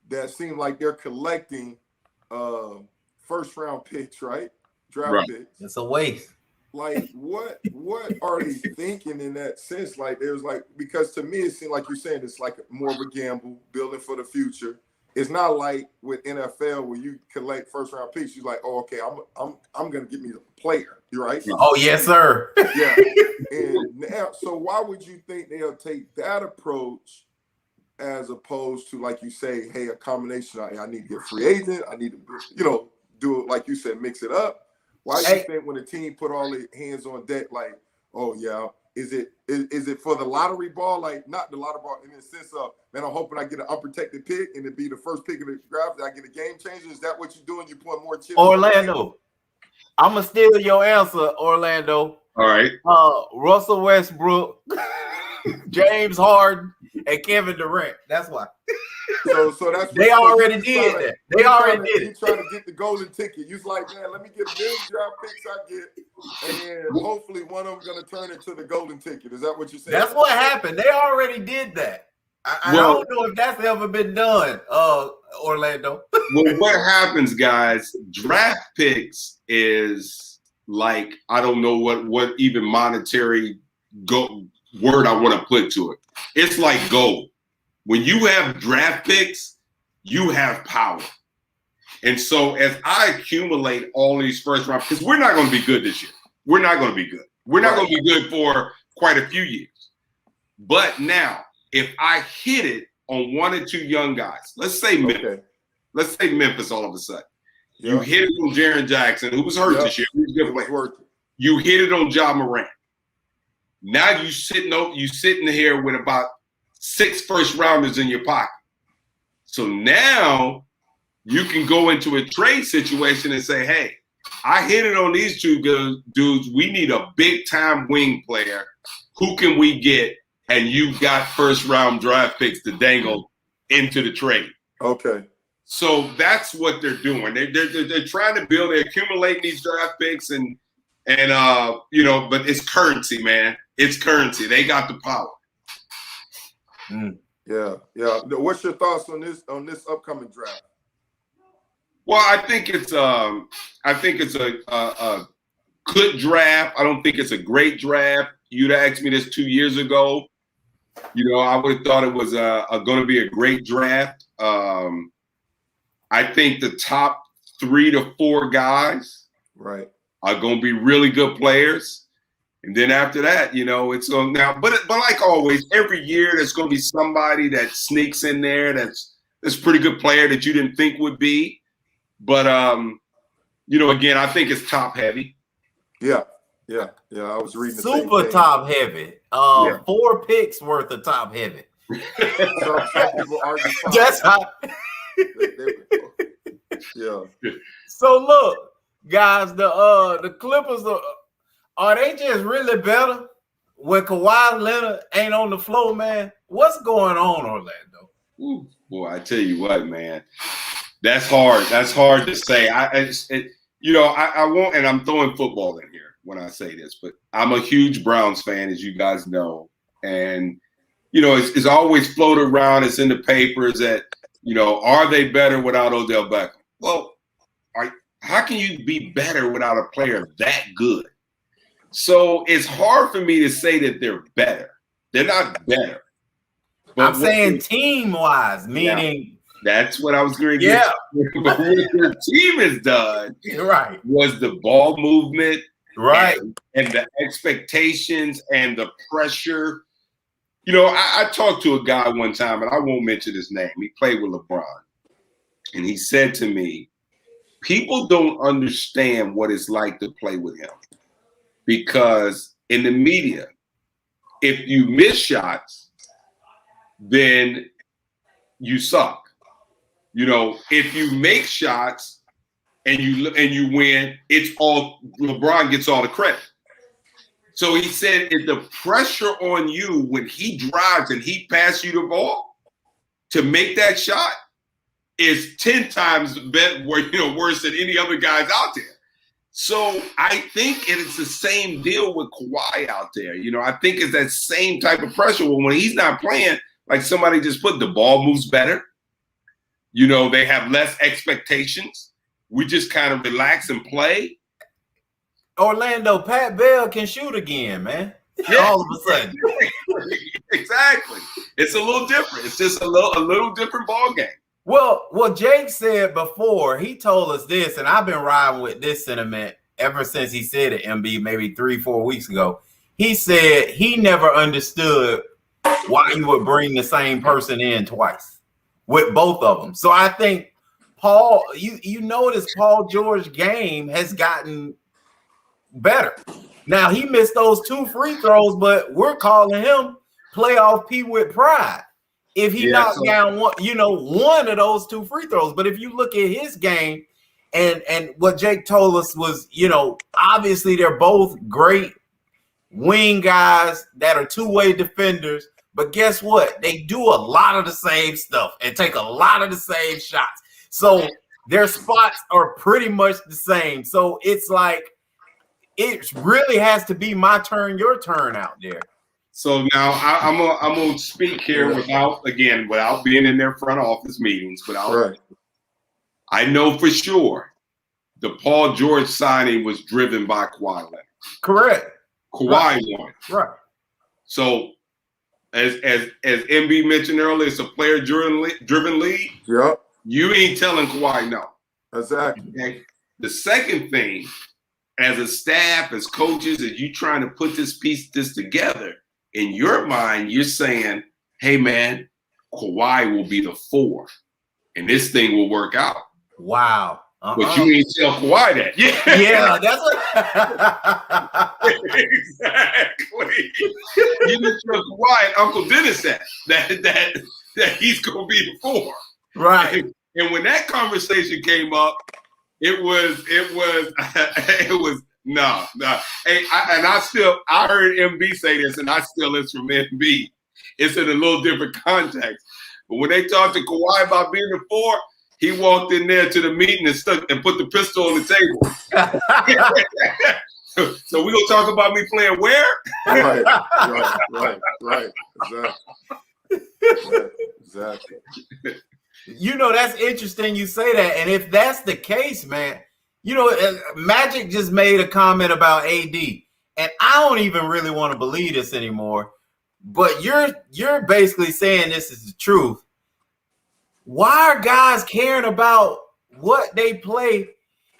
that seem like they're collecting first round picks, right? Draft picks. It's a waste. Like what are they thinking in that sense? Like there's like, because to me it seems like you're saying it's like more of a gamble, building for the future. It's not like with NFL where you collect first round picks. You're like, oh, okay, I'm gonna get me a player. You right? Oh yes, sir. Yeah. And now, so why would you think they'll take that approach as opposed to, like you say, hey, a combination? I need to get free agent. I need to, do it like you said, mix it up. Why do you think when the team put all their hands on deck, like, oh yeah, is it for the lottery ball? Like not the lottery ball in the sense of, man, I'm hoping I get an unprotected pick and it be the first pick of the draft that I get a game changer. Is that what you're doing? You putting more chips? Orlando. I'm gonna steal your answer, Orlando. All right. Russell Westbrook, James Harden, and Kevin Durant. That's why. So that's they already did that. They already did it. He's trying to get the golden ticket. You're like, man, let me get a million draft picks I get, and then hopefully one of them gonna turn into the golden ticket. Is that what you're saying? That's what happened. They already did that. I don't know if that's ever been done, Orlando. Well, what happens, guys? Draft picks is like, I don't know what even monetary word I want to put to it. It's like gold. When you have draft picks, you have power. And so as I accumulate all these first round, because we're not going to be good this year. We're not going to be good. We're not going to be good for quite a few years. But now, if I hit it on one or two young guys, let's say Memphis. Okay. Let's say Memphis all of a sudden. Yep. You hit it on Jaren Jackson, who was hurt this year. He was good player. You hit it on Ja Morant. Now you sitting here with about 6 first rounders in your pocket. So now you can go into a trade situation and say, hey, I hit it on these two dudes. We need a big time wing player. Who can we get? And you got first round draft picks to dangle into the trade. Okay. So that's what they're doing. They're trying to build, they're accumulating these draft picks and but it's currency, man. It's currency. They got the power. Yeah. What's your thoughts on this upcoming draft? Well, I think it's a good draft. I don't think it's a great draft. You'd asked me this 2 years ago. I would have thought it was going to be a great draft. I think the top 3 to 4 guys are going to be really good players. And then after that, it's going now. But like always, every year there's going to be somebody that sneaks in there that's a pretty good player that you didn't think would be. But again, I think it's top heavy. Yeah. I was reading the super top heavy. 4 picks worth of top heavy. Some people argue. That's how. Yeah. So look, guys, the Clippers are they just really better when Kawhi Leonard ain't on the floor, man? What's going on, Orlando? Ooh, boy, I tell you what, man, that's hard. That's hard to say. I won't, and I'm throwing football in here when I say this, but I'm a huge Browns fan, as you guys know, and it's always floated around. It's in the papers that are they better without Odell Beckham? Well, how can you be better without a player that good? So it's hard for me to say that they're better. They're not better. But I'm saying team-wise, meaning that's what I was going to get. Yeah. But what their team has done was the ball movement, and the expectations and the pressure. I talked to a guy one time, and I won't mention his name. He played with LeBron. And he said to me, people don't understand what it's like to play with him. Because in the media, if you miss shots, then you suck. If you make shots and you win, it's all LeBron gets all the credit. So he said, if the pressure on you when he drives and he passes you the ball to make that shot, is 10 times worse than any other guys out there. So I think it's the same deal with Kawhi out there. I think it's that same type of pressure. When he's not playing, like somebody just put, the ball moves better. They have less expectations. We just kind of relax and play. Orlando, Pat Bell can shoot again, man. Yeah. All of a sudden. Exactly. It's a little different. It's just a little different ball game. Well, what Jake said before, he told us this, and I've been riding with this sentiment ever since he said it, MB, maybe 3-4 weeks ago. He said he never understood why you would bring the same person in twice with both of them. So I think Paul, you notice Paul George's game has gotten better. Now, he missed those 2 free throws, but we're calling him playoff P with pride. If he knocked down one of those 2 free throws. But if you look at his game, and what Jake told us was, obviously they're both great wing guys that are two-way defenders. But guess what? They do a lot of the same stuff and take a lot of the same shots. So their spots are pretty much the same. So it's like it really has to be my turn, your turn out there. So now I'm gonna speak here without being in their front office meetings. I know for sure the Paul George signing was driven by Kawhi Leonard. Correct. Kawhi won. Right. So as MB mentioned earlier, it's a player-driven league. Yep. You ain't telling Kawhi no. Exactly. Okay? The second thing, as a staff, as coaches, as you trying to put this together, in your mind, you're saying, hey, man, Kawhi will be the 4, and this thing will work out. Wow. But you ain't tell Kawhi that. Yeah, that's what. Exactly. You didn't tell Kawhi and Uncle Dennis that he's going to be the 4. Right. And when that conversation came up, it was no. Hey, I heard MB say this, and I still listen from MB. It's in a little different context. But when they talked to Kawhi about being the 4, he walked in there to the meeting and put the pistol on the table. So we gonna talk about me playing where? Right. Exactly. That's interesting you say that. And if that's the case, man, Magic just made a comment about AD, and I don't even really want to believe this anymore. But you're basically saying this is the truth. Why are guys caring about what they play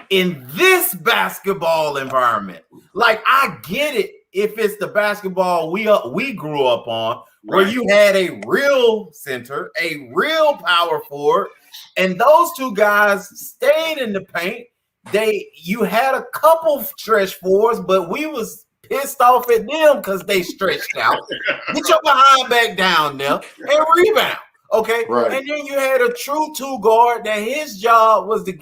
in this basketball environment? Like, I get it if it's the basketball we grew up on, where you had a real center, a real power forward, and those 2 guys stayed in the paint. You had a couple stretch fours, but we was pissed off at them because they stretched out. Get your behind back down there and rebound. Okay. Right. And then you had a true 2 guard that his job was to,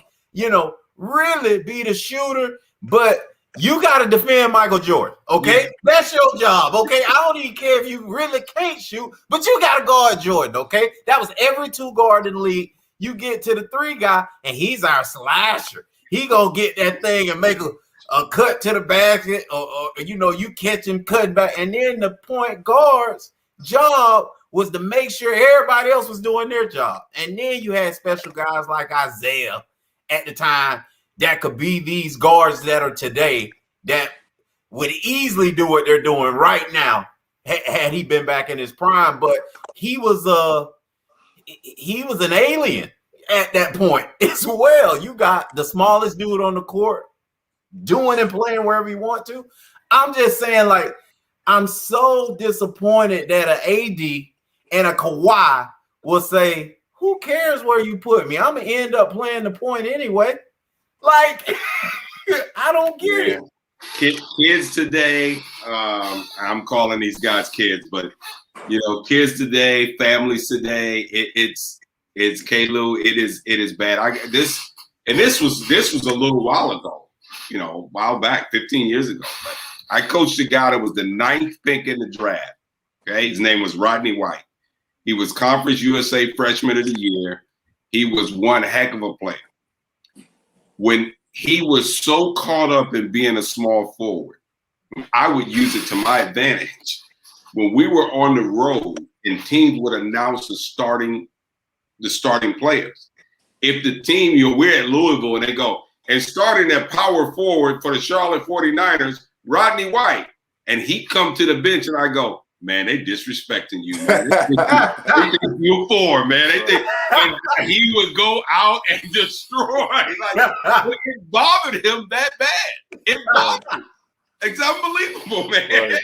really be the shooter, but you got to defend Michael Jordan. Okay. Yeah. That's your job. Okay. I don't even care if you really can't shoot, but you got to guard Jordan. Okay. That was every 2 guard in the league. You get to the 3 guy, and he's our slasher. He gonna get that thing and make a cut to the basket, or you catch him cutting back. And then the point guard's job was to make sure everybody else was doing their job. And then you had special guys like Isaiah at the time that could be these guards that are today that would easily do what they're doing right now had he been back in his prime. But he was an alien at that point as well. You got the smallest dude on the court doing and playing wherever you want to. I'm just saying, like, I'm so disappointed that an AD and a Kawhi will say, who cares where you put me? I'm going to end up playing the point anyway. Like, I don't get it. Kids today, I'm calling these guys kids, but, kids today, families today, it's K-Lou, it is bad. This was a little while ago, a while back, 15 years ago. But I coached a guy that was the 9th pick in the draft. Okay, his name was Rodney White. He was Conference USA Freshman of the Year. he was one heck of a player. When he was so caught up in being a small forward, I would use it to my advantage. When we were on the road and teams would announce the starting players. If the team, we're at Louisville and they go, and starting at power forward for the Charlotte 49ers, Rodney White. And he'd come to the bench and I go, man, they disrespecting you, man. They think you're 4, man. They think, and he would go out and destroy. Like, it bothered him that bad. It bothered him. It's unbelievable, man. Right.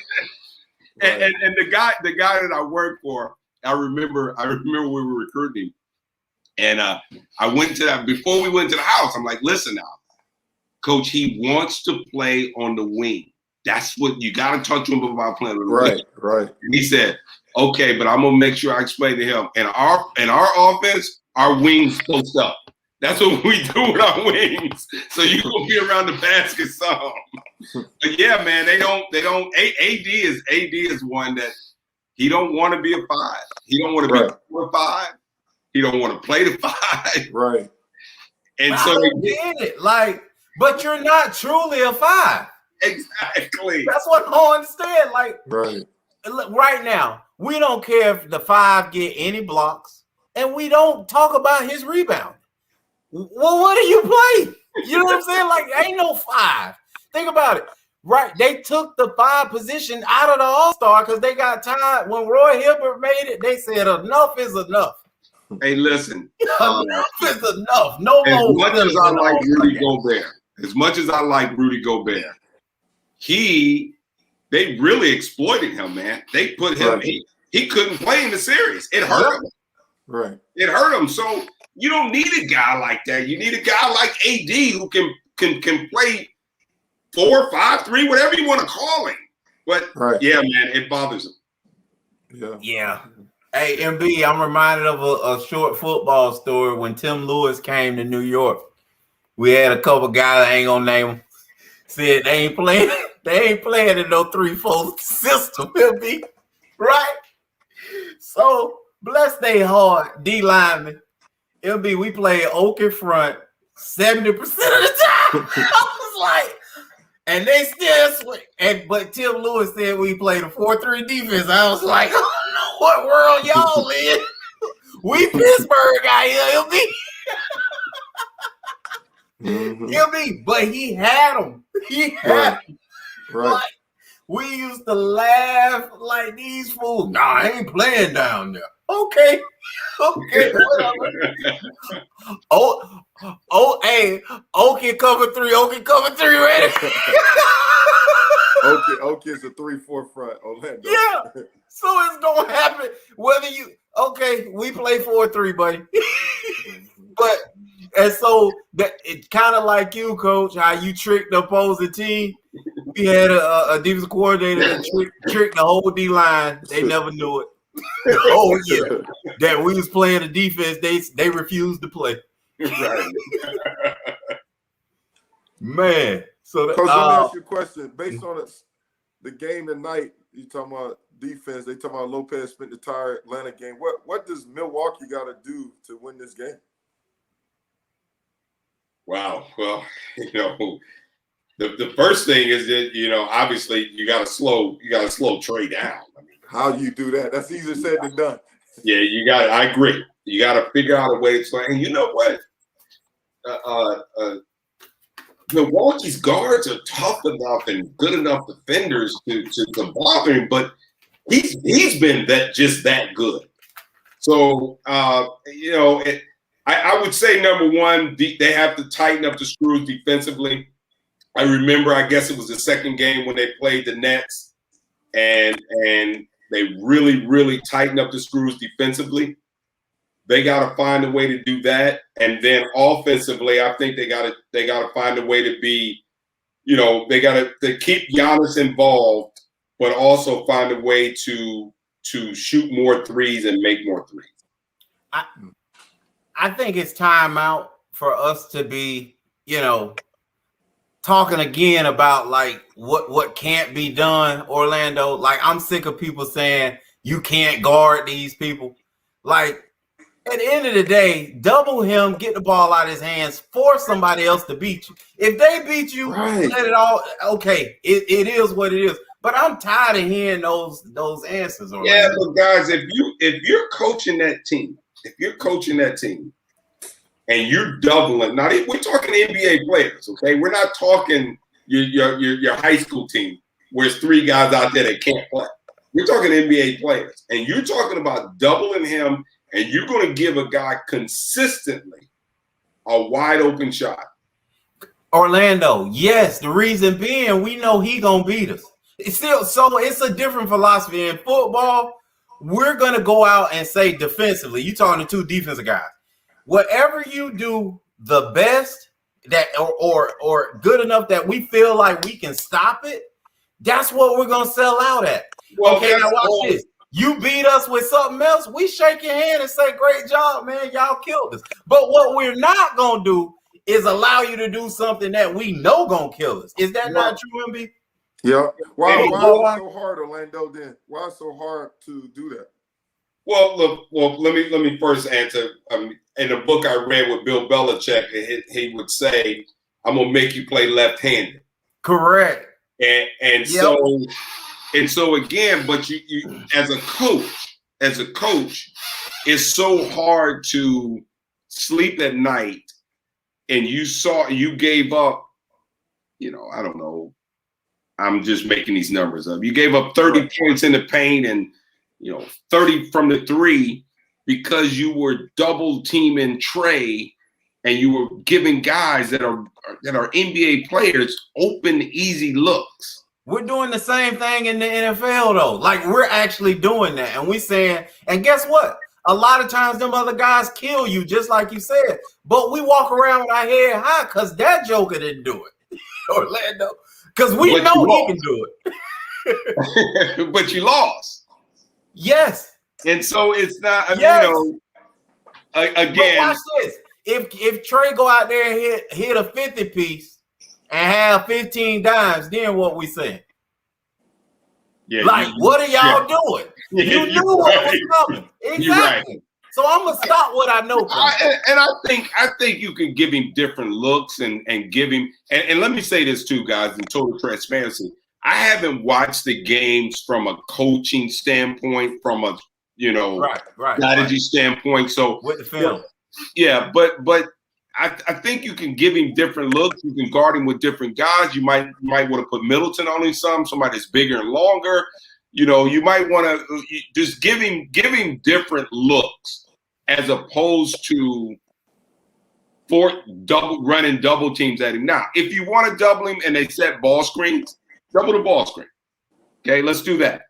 And the guy that I worked for, I remember we were recruiting him. And I went to that before we went to the house. I'm like, listen now, coach, he wants to play on the wing. That's what you got to talk to him about playing on the wing. Right. And he said, okay, but I'm gonna make sure I explain to him. In our offense, our wings post up. That's what we do with our wings. So you gonna be around the basket some. But yeah, man, they don't. AD is one that he don't want to be a 5. He don't want to be a 5. He don't want to play the 5. Right. And so I get it. Like, but you're not truly a 5. Exactly. That's what I don't understand. Like, right now, we don't care if the 5 get any blocks, and we don't talk about his rebound. Well, what do you play? You know what I'm saying? Like, ain't no 5. Think about it. Right, they took the 5 position out of the All-Star because they got tired. When Roy Hibbert made it, they said enough is enough. Hey, listen. Enough is enough. No as more. Much as I like Rudy Gobert, as much as I like Rudy Gobert, they really exploited him, man. They put him. He couldn't play in the series. It hurt him. Right. It hurt him. So you don't need a guy like that. You need a guy like AD who can play 4, 5, 3, whatever you want to call him. But yeah, man, it bothers him. Yeah. Hey, MB, I'm reminded of a short football story when Tim Lewis came to New York. We had a couple guys, I ain't gonna name them, said they ain't playing in no 3-4 system, MB. Right? So bless they heart, D lineman. MB, we played Oak in front 70% of the time. I was like, and they still swing. But Tim Lewis said we played a 4-3 defense. I was like, I don't know what world y'all in. We Pittsburgh out here, MB. But he had him. He had him. Right. Like, we used to laugh like these fools. Nah, I ain't playing down there. Okay, whatever. Hey, Okie cover 3, Okie cover 3, ready? Okie is a 3-4 front, Orlando. Yeah, so it's gonna happen whether you. Okay, we play 4-3, buddy. But and so that it's kind of like you, coach, how you tricked the opposing team. We had a defensive coordinator that tricked the whole D line. They never knew it. Oh yeah, that we was playing the defense. They refused to play. Right. Man. So Coach, let me ask you a question. Based on the game tonight, you talking about defense. They talking about Lopez spent the entire Atlanta game. What does Milwaukee got to do to win this game? Wow. Well, the first thing is that obviously you got to slow Trey down. I mean, how do you do that? That's easier said than done. Yeah, I agree. You got to figure out a way to play. And you know what? Milwaukee's guards are tough enough and good enough defenders to bother him, but he's been that good. So I would say number one, they have to tighten up the screws defensively. I remember, I guess it was the second game when they played the Nets, and they really, really tightened up the screws defensively. They got to find a way to do that, and then offensively, I think they got to find a way to be, they got to keep Giannis involved, but also find a way to shoot more threes and make more threes. I think it's time out for us to be, talking again about like what can't be done, Orlando. Like, I'm sick of people saying you can't guard these people. Like, At the end of the day, double him, get the ball out of his hands, force somebody else to beat you. If they beat you, let it all. Okay, it is what it is. But I'm tired of hearing those answers. Orlando. Yeah, but guys, if you're coaching that team, and you're doubling, now we're talking NBA players, okay? We're not talking your high school team where there's 3 guys out there that can't play. We're talking NBA players, and you're talking about doubling him. And you're going to give a guy consistently a wide open shot. Orlando, yes. The reason being, we know he gonna beat us. It's still so. It's a different philosophy in football. We're gonna go out and say defensively. You talking to 2 defensive guys. Whatever you do, the best that or good enough that we feel like we can stop it. That's what we're gonna sell out at. Well, okay, now watch this. You beat us with something else, we shake your hand and say, great job, man. Y'all killed us. But what we're not going to do is allow you to do something that we know going to kill us. Is that not true, MB? Yeah. Why is it so hard, Orlando, then? Why is it so hard to do that? Well, look, let me first answer. In the book I read with Bill Belichick, he would say, I'm going to make you play left-handed. Correct. And so again, but you as a coach, it's so hard to sleep at night, and you gave up, I don't know, I'm just making these numbers up. You gave up 30 points in the paint and 30 from the 3 because you were double teaming Trey, and you were giving guys that are NBA players open, easy looks. We're doing the same thing in the NFL, though. Like, we're actually doing that. And we're saying, and guess what? A lot of times them other guys kill you, just like you said. But we walk around with our head high because that joker didn't do it. Orlando. Because we know he can do it. But you lost. Yes. And so it's not, again. But watch this. If Trey go out there and hit a 50 piece, and have 15 dimes, then what we saying? Yeah, what are y'all doing? You knew what was coming. Exactly. So I'm gonna stop what I know. I think you can give him different looks and give him and let me say this too, guys, in total transparency. I haven't watched the games from a coaching standpoint, from a strategy standpoint. So with the film. Yeah, but I think you can give him different looks. You can guard him with different guys. You might want to put Middleton on him somebody that's bigger and longer. You might want to just give him different looks as opposed to running double teams at him. Now, if you want to double him and they set ball screens, double the ball screen. Okay, let's do that.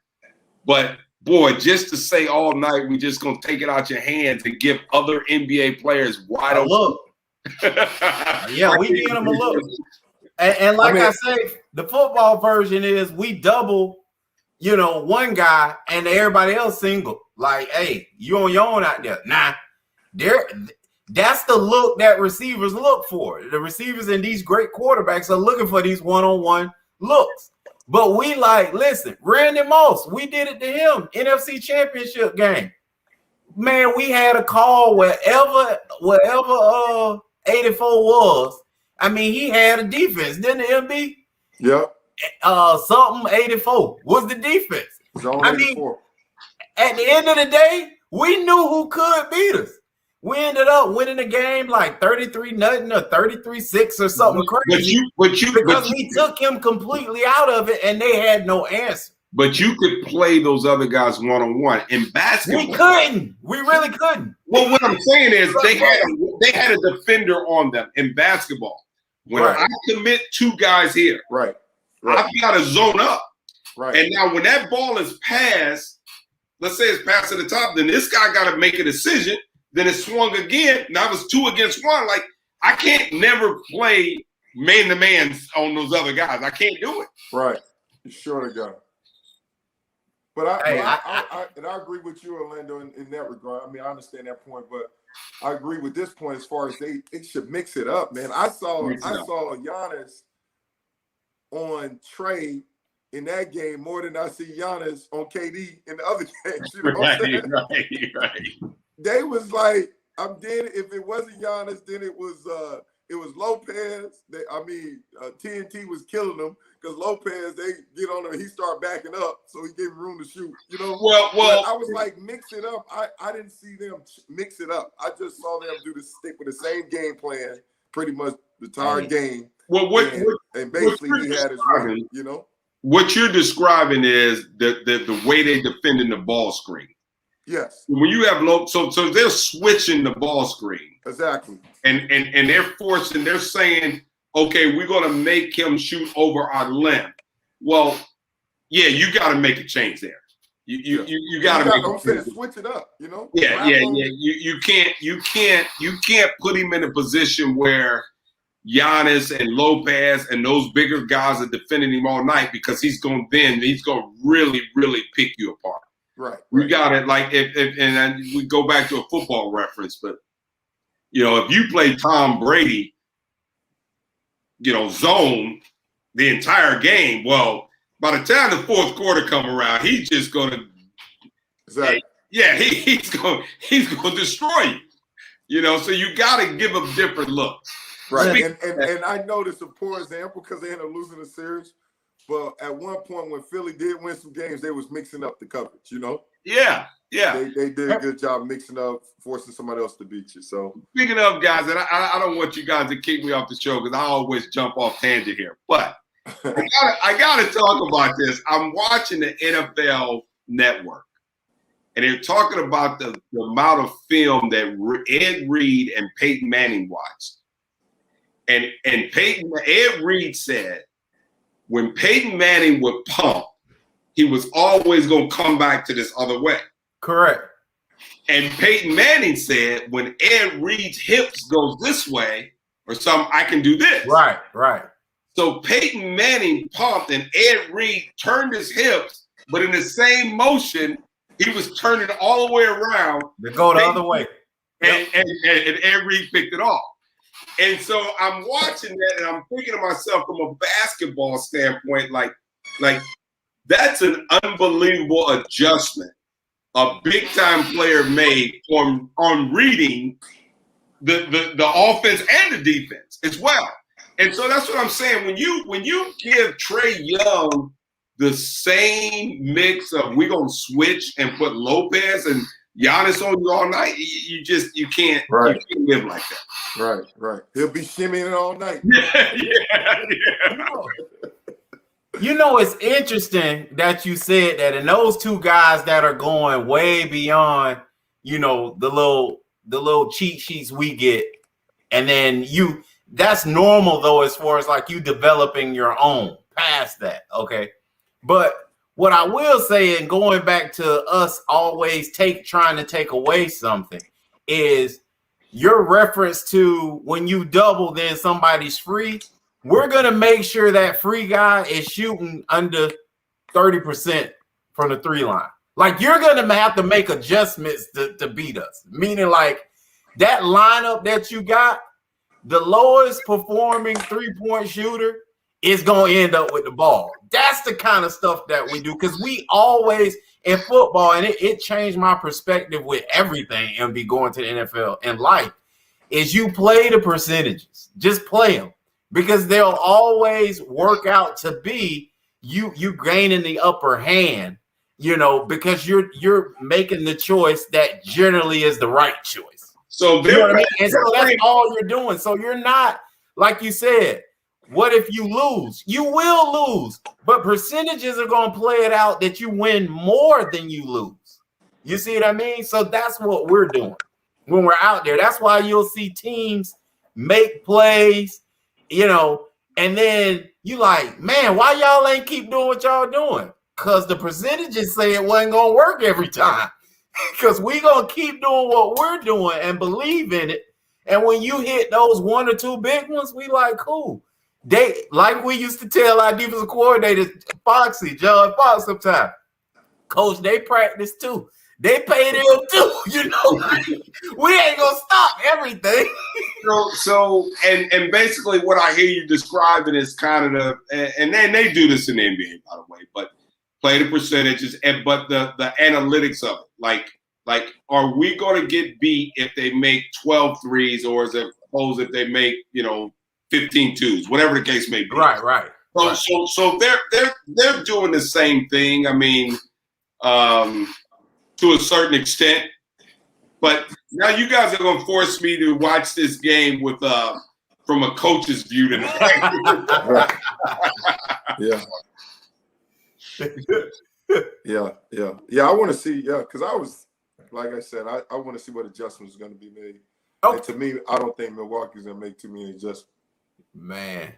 But boy, just to say all night, we just gonna take it out your hands and give other NBA players wide open look. Yeah, we give them a look. And like I say, the football version is we double, one guy and everybody else single. Like, hey, you on your own out there. Nah, that's the look that receivers look for. The receivers and these great quarterbacks are looking for these one-on-one looks. But we listen, Randy Moss, we did it to him, NFC Championship game. Man, we had a call wherever 84 was. I mean, he had a defense, didn't the MB? Yeah. Something 84 was the defense. Zone 84. At the end of the day, we knew who could beat us. We ended up winning the game like 33-0 or 33-6 or something crazy. Because we took him completely out of it and they had no answer. But you could play those other guys one-on-one in basketball. We couldn't. We really couldn't. Well, what I'm saying is they had a defender on them in basketball. When I commit 2 guys here, I've got to zone up. Right. And now when that ball is passed, let's say it's passed to the top, then this guy got to make a decision. Then it swung again. Now it's 2 against 1. Like, I can't never play man-to-man on those other guys. I can't do it. Right. You sure to go. But I agree with you, Orlando, in that regard. I mean, I understand that point, but I agree with this point as far as they should mix it up, man. I saw Giannis on Trey in that game more than I see Giannis on KD in the other games. You know what I'm saying? Right. they was like, I'm dead. If it wasn't Giannis, then it was Lopez. TNT was killing them because Lopez, they get on him, he started backing up, so he gave him room to shoot. You know. Well, but I was like, mix it up. I didn't see them mix it up. I just saw them stick with the same game plan, pretty much the entire game. Well, and basically he had his run. You know. What you're describing is the way they defending the ball screen. Yes. When you have so they're switching the ball screen. Exactly. And they're saying, okay, we're gonna make him shoot over our limb. Well, yeah, you gotta make a change there. You gotta make I'm saying switch it up, you know? Yeah. You can't put him in a position where Giannis and Lopez and those bigger guys are defending him all night, because he's gonna really, really pick you apart. Right. We got it. Like and we go back to a football reference, but if you play Tom Brady, zone the entire game, well, by the time the fourth quarter come around, he's just gonna, exactly. He's gonna destroy you. So you got to give him different looks. Right. And I noticed a poor example because they ended up losing the series. But at one point when Philly did win some games, they was mixing up the coverage, Yeah. They did a good job mixing up, forcing somebody else to beat you. So speaking of guys, and I don't want you guys to kick me off the show because I always jump off tangent here, but I gotta talk about this. I'm watching the NFL Network, and they're talking about the amount of film that Ed Reed and Peyton Manning watched. And Ed Reed said when Peyton Manning would pump, he was always going to come back to this other way. Correct. And Peyton Manning said when Ed Reed's hips goes this way or something, I can do this. Right. So Peyton Manning pumped and Ed Reed turned his hips, but in the same motion, he was turning all the way around. To go the other way. And Ed Reed picked it off. And so I'm watching that and I'm thinking to myself from a basketball standpoint, like that's an unbelievable adjustment a big time player made on reading the offense and the defense as well. And so that's what I'm saying. When you give Trae Young the same mix of we're gonna switch and put Lopez and Giannis on you all night, you can't live like that. Right. He'll be shimmying all night. Yeah. It's interesting that you said that, and those two guys that are going way beyond, the little cheat sheets we get, and then that's normal though, as far as like you developing your own past that, okay? But what I will say, and going back to us always trying to take away something, is your reference to when you double, then somebody's free. We're going to make sure that free guy is shooting under 30% from the 3 line. Like, you're going to have to make adjustments to beat us. Meaning, like, that lineup that you got, the lowest performing 3-point shooter is going to end up with the ball. That's the kind of stuff that we do, because we always, in football, and it changed my perspective with everything and be going to the NFL and life, is you play the percentages. Just play them, because they'll always work out to be you gaining the upper hand, because you're making the choice that generally is the right choice. So you know what I mean? And so that's all you're doing. So you're not, like you said, what if you lose? You will lose, but percentages are going to play it out that you win more than you lose. You see what I mean? So that's what we're doing when we're out there. That's why you'll see teams make plays, and then you like, man, why y'all ain't keep doing what y'all doing? Because the percentages say it wasn't going to work every time. Because we going to keep doing what we're doing and believe in it. And when you hit those 1 or 2 big ones, we like, cool. They, like we used to tell our defensive coordinator, John Fox, sometimes, coach, they practice too. They pay them too, We ain't gonna stop everything. And basically what I hear you describing is kind of and then they do this in the NBA, by the way, but play the percentages but the analytics of it. Like Like, are we going to get beat if they make 12 threes, or is it opposed if they make 15 twos, whatever the case may be? Right. So they're doing the same thing. I mean, to a certain extent. But now you guys are going to force me to watch this game with from a coach's view tonight. Yeah. I want to see. Yeah, because I was, like I said, I want to see what adjustments are going to be made. And to me, I don't think Milwaukee's going to make too many adjustments. Man.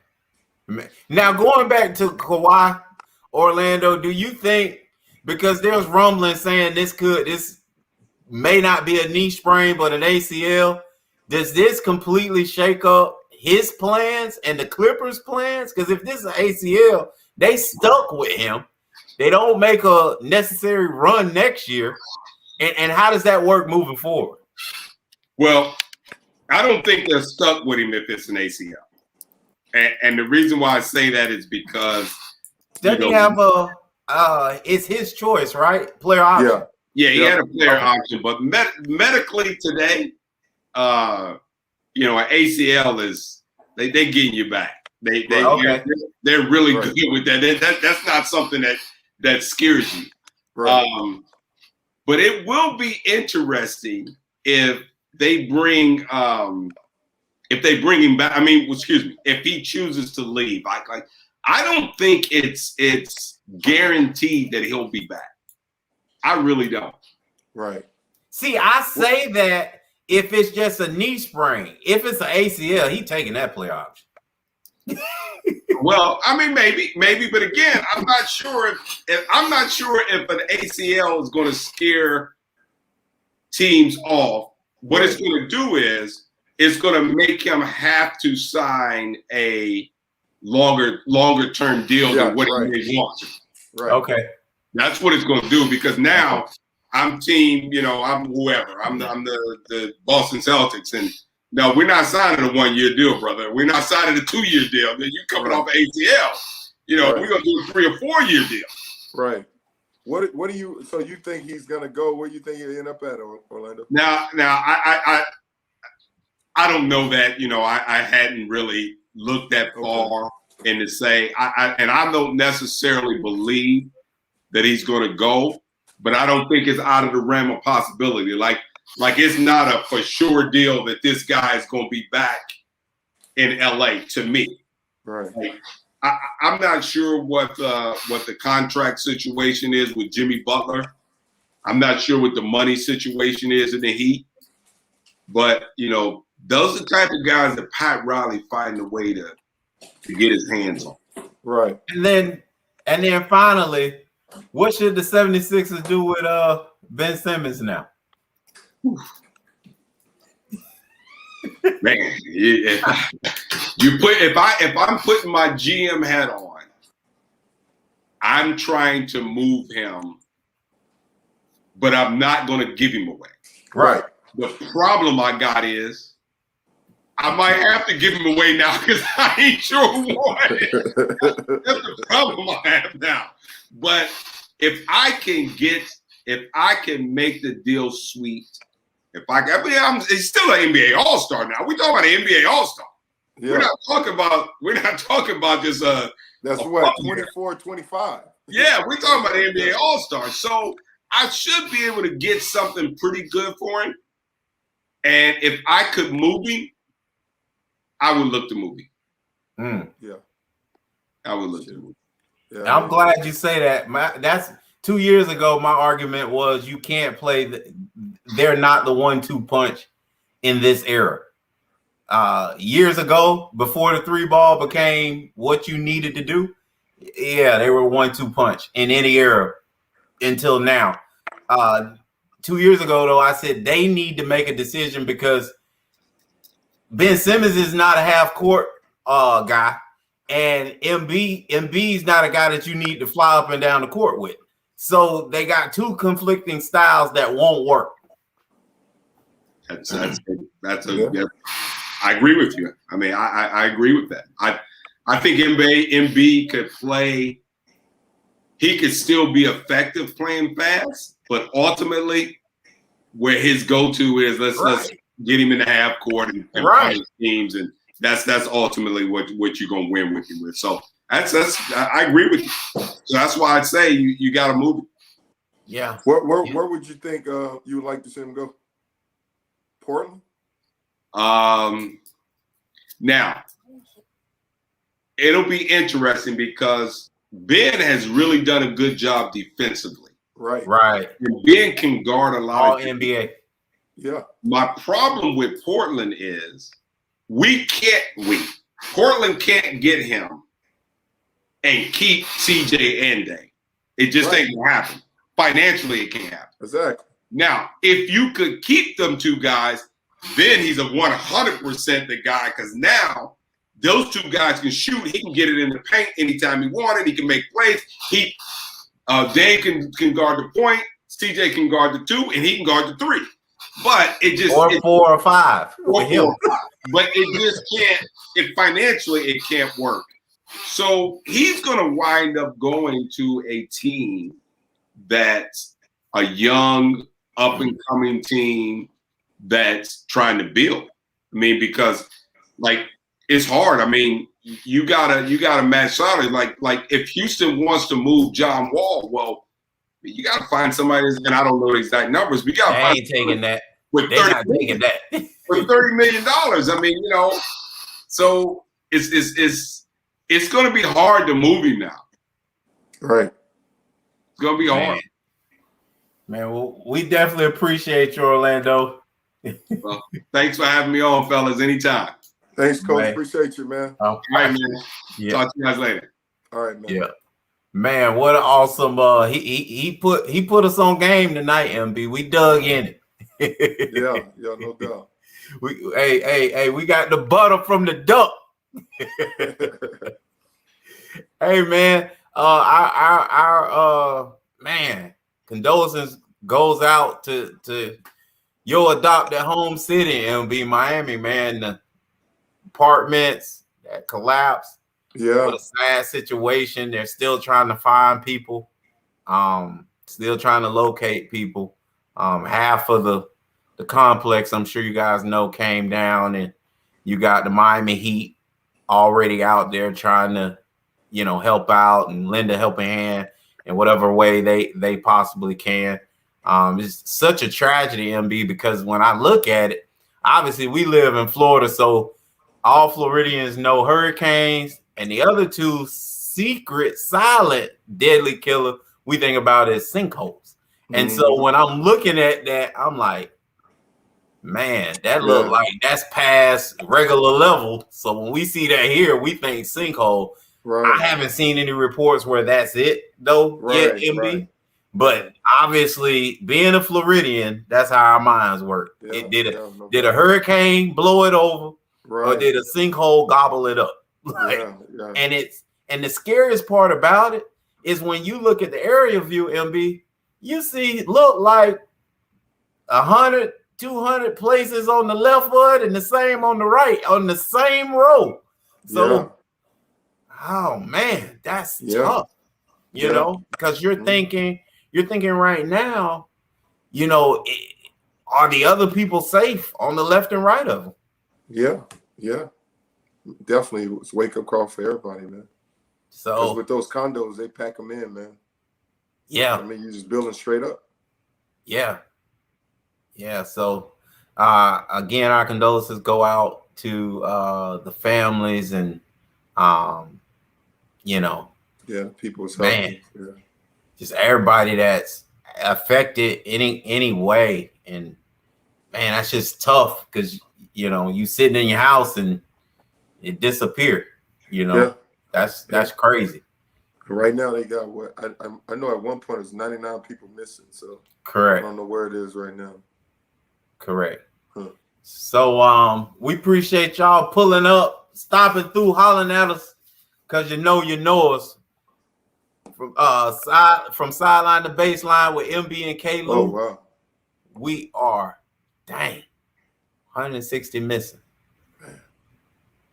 Now going back to Kawhi, Orlando, do you think, because there's rumbling saying this may not be a knee sprain, but an ACL. Does this completely shake up his plans and the Clippers' plans? Because if this is an ACL, they stuck with him. They don't make a necessary run next year. And how does that work moving forward? Well, I don't think they're stuck with him if it's an ACL. And the reason why I say that is because doesn't he have it's his choice, right? Player option. Yeah, he had a player option, but medically today, an ACL is they getting you back. They're really good with that. That's not something that scares you. Right. But it will be interesting if they bring him back. I mean, excuse me, if he chooses to leave. I don't think it's guaranteed that he'll be back. I really don't. Right. See, I say that if it's just a knee sprain. If it's an ACL, he's taking that player option. Well, I mean, maybe, but again, I'm not sure if an ACL is going to scare teams off. What it's going to do is it's going to make him have to sign a longer term deal than what he wants. Right. Okay. That's what it's going to do, because now I'm team, I'm whoever. I'm the Boston Celtics, and no, we're not signing a 1-year deal, brother. We're not signing a 2-year deal. Then you coming off ACL. We're going to do a 3 or 4-year deal. Right. What do you? So you think he's going to go? Where do you think he'll end up at, Orlando? Now, I don't know that. I hadn't really looked that far and to say I don't necessarily believe that he's going to go, but I don't think it's out of the realm of possibility. Like it's not a for sure deal that this guy is going to be back in LA to me. Right. I'm not sure what the contract situation is with Jimmy Butler. I'm not sure what the money situation is in the Heat. But, those are the type of guys that Pat Riley finding a way to get his hands on. Right. And then finally, what should the 76ers do with Ben Simmons now? Man, if I'm putting my GM hat on, I'm trying to move him, but I'm not going to give him away. Right. The problem I got is I might have to give him away now because I ain't sure who want it. That's the problem I have now. But if I can make the deal sweet, he's still an NBA All-Star now. We're talking about an NBA All-Star. Yeah. We're not talking about just that's what 24, 25. Yeah, we're talking about an NBA All-Star. So I should be able to get something pretty good for him. And if I could move him, I would look to move him. Yeah. I would look to move him. Yeah, I'm glad you say that. That's 2 years ago. My argument was you can't play. They're not the 1-2 punch in this era. Years ago, before the 3-ball became what you needed to do, yeah, they were 1-2 punch in any era until now. 2 years ago, though, I said they need to make a decision because Ben Simmons is not a half court guy, and Embiid's not a guy that you need to fly up and down the court with. So they got two conflicting styles that won't work. I agree with you. I mean, I agree with that. I think Embiid could play. He could still be effective playing fast, but ultimately, where his go-to is let's get him in the half court and punish teams, and that's ultimately what you're gonna win with him with. So that's I agree with you. So that's why I'd say you got to move it. Yeah. Where would you think you would like to see him go? Portland. Now it'll be interesting because Ben has really done a good job defensively. Right. And Ben can guard a lot All of NBA. Yeah. My problem with Portland is Portland can't get him and keep CJ and Day. It just ain't gonna happen. Financially, it can't happen. Exactly. Now, if you could keep them two guys, then he's a 100% the guy, because now those two guys can shoot. He can get it in the paint anytime he wanted. He can make plays. Dave can guard the point. CJ can guard the 2, and he can guard the 3. But it just 4 or 5 with him. But it just can't. Financially, it can't work. So he's going to wind up going to a team that's a young, up-and-coming team that's trying to build. I mean, because it's hard. I mean, you gotta match salary. Like if Houston wants to move John Wall, well, you got to find somebody. And I don't know the exact numbers. We got to find. Ain't taking that. With They're not taking that. With $30 million. I mean, so it's going to be hard to move him now. Right. It's going to be hard. Man, well, we definitely appreciate you, Orlando. Well, thanks for having me on, fellas. Anytime. Thanks, Coach. Man. Appreciate you, man. All right, man. Yeah. Talk to you guys later. All right, man. Yeah. Man, what an awesome he put us on game tonight, MB. We dug in it. yeah, no doubt. We got the butter from the duck. Hey man, our man, condolences goes out to your adopted home city, MB, Miami, man. The apartments that collapsed. Yeah. What a sad situation. They're still trying to find people, still trying to locate people. Half of the complex, I'm sure you guys know, came down, and you got the Miami Heat already out there trying to, help out and lend a helping hand in whatever way they possibly can. It's such a tragedy, MB, because when I look at it, obviously we live in Florida, so all Floridians know hurricanes, and the other two secret, silent, deadly killer we think about is sinkholes. And so when I'm looking at that, I'm like, man, that look like that's past regular level. So when we see that here, we think sinkhole. Right. I haven't seen any reports where that's it though yet, MB. Right. But obviously, being a Floridian, that's how our minds work. It did a hurricane blow it over, or did a sinkhole gobble it up? And the scariest part about it is when you look at the area view, MB, you see look like 100, 200 places on the left foot and the same on the right on the same row. So, oh man, that's tough. You know, because you're thinking right now, are the other people safe on the left and right of them? Yeah. Definitely was wake up call for everybody, man. So with those condos, they pack them in, man. Yeah. I mean, you just building straight up. Yeah. So again, our condolences go out to the families and people's man, just everybody that's affected any way. And man, that's just tough because you sitting in your house and it disappeared. That's crazy. Right now they got what I know at one point it was 99 people missing. So correct. I don't know where it is right now. Correct. So we appreciate y'all pulling up, stopping through, hollering at us, because you know us from sideline to baseline with MB and K. Lou. Oh wow. We are 160 missing.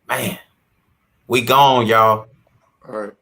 Man, we gone, y'all. All right.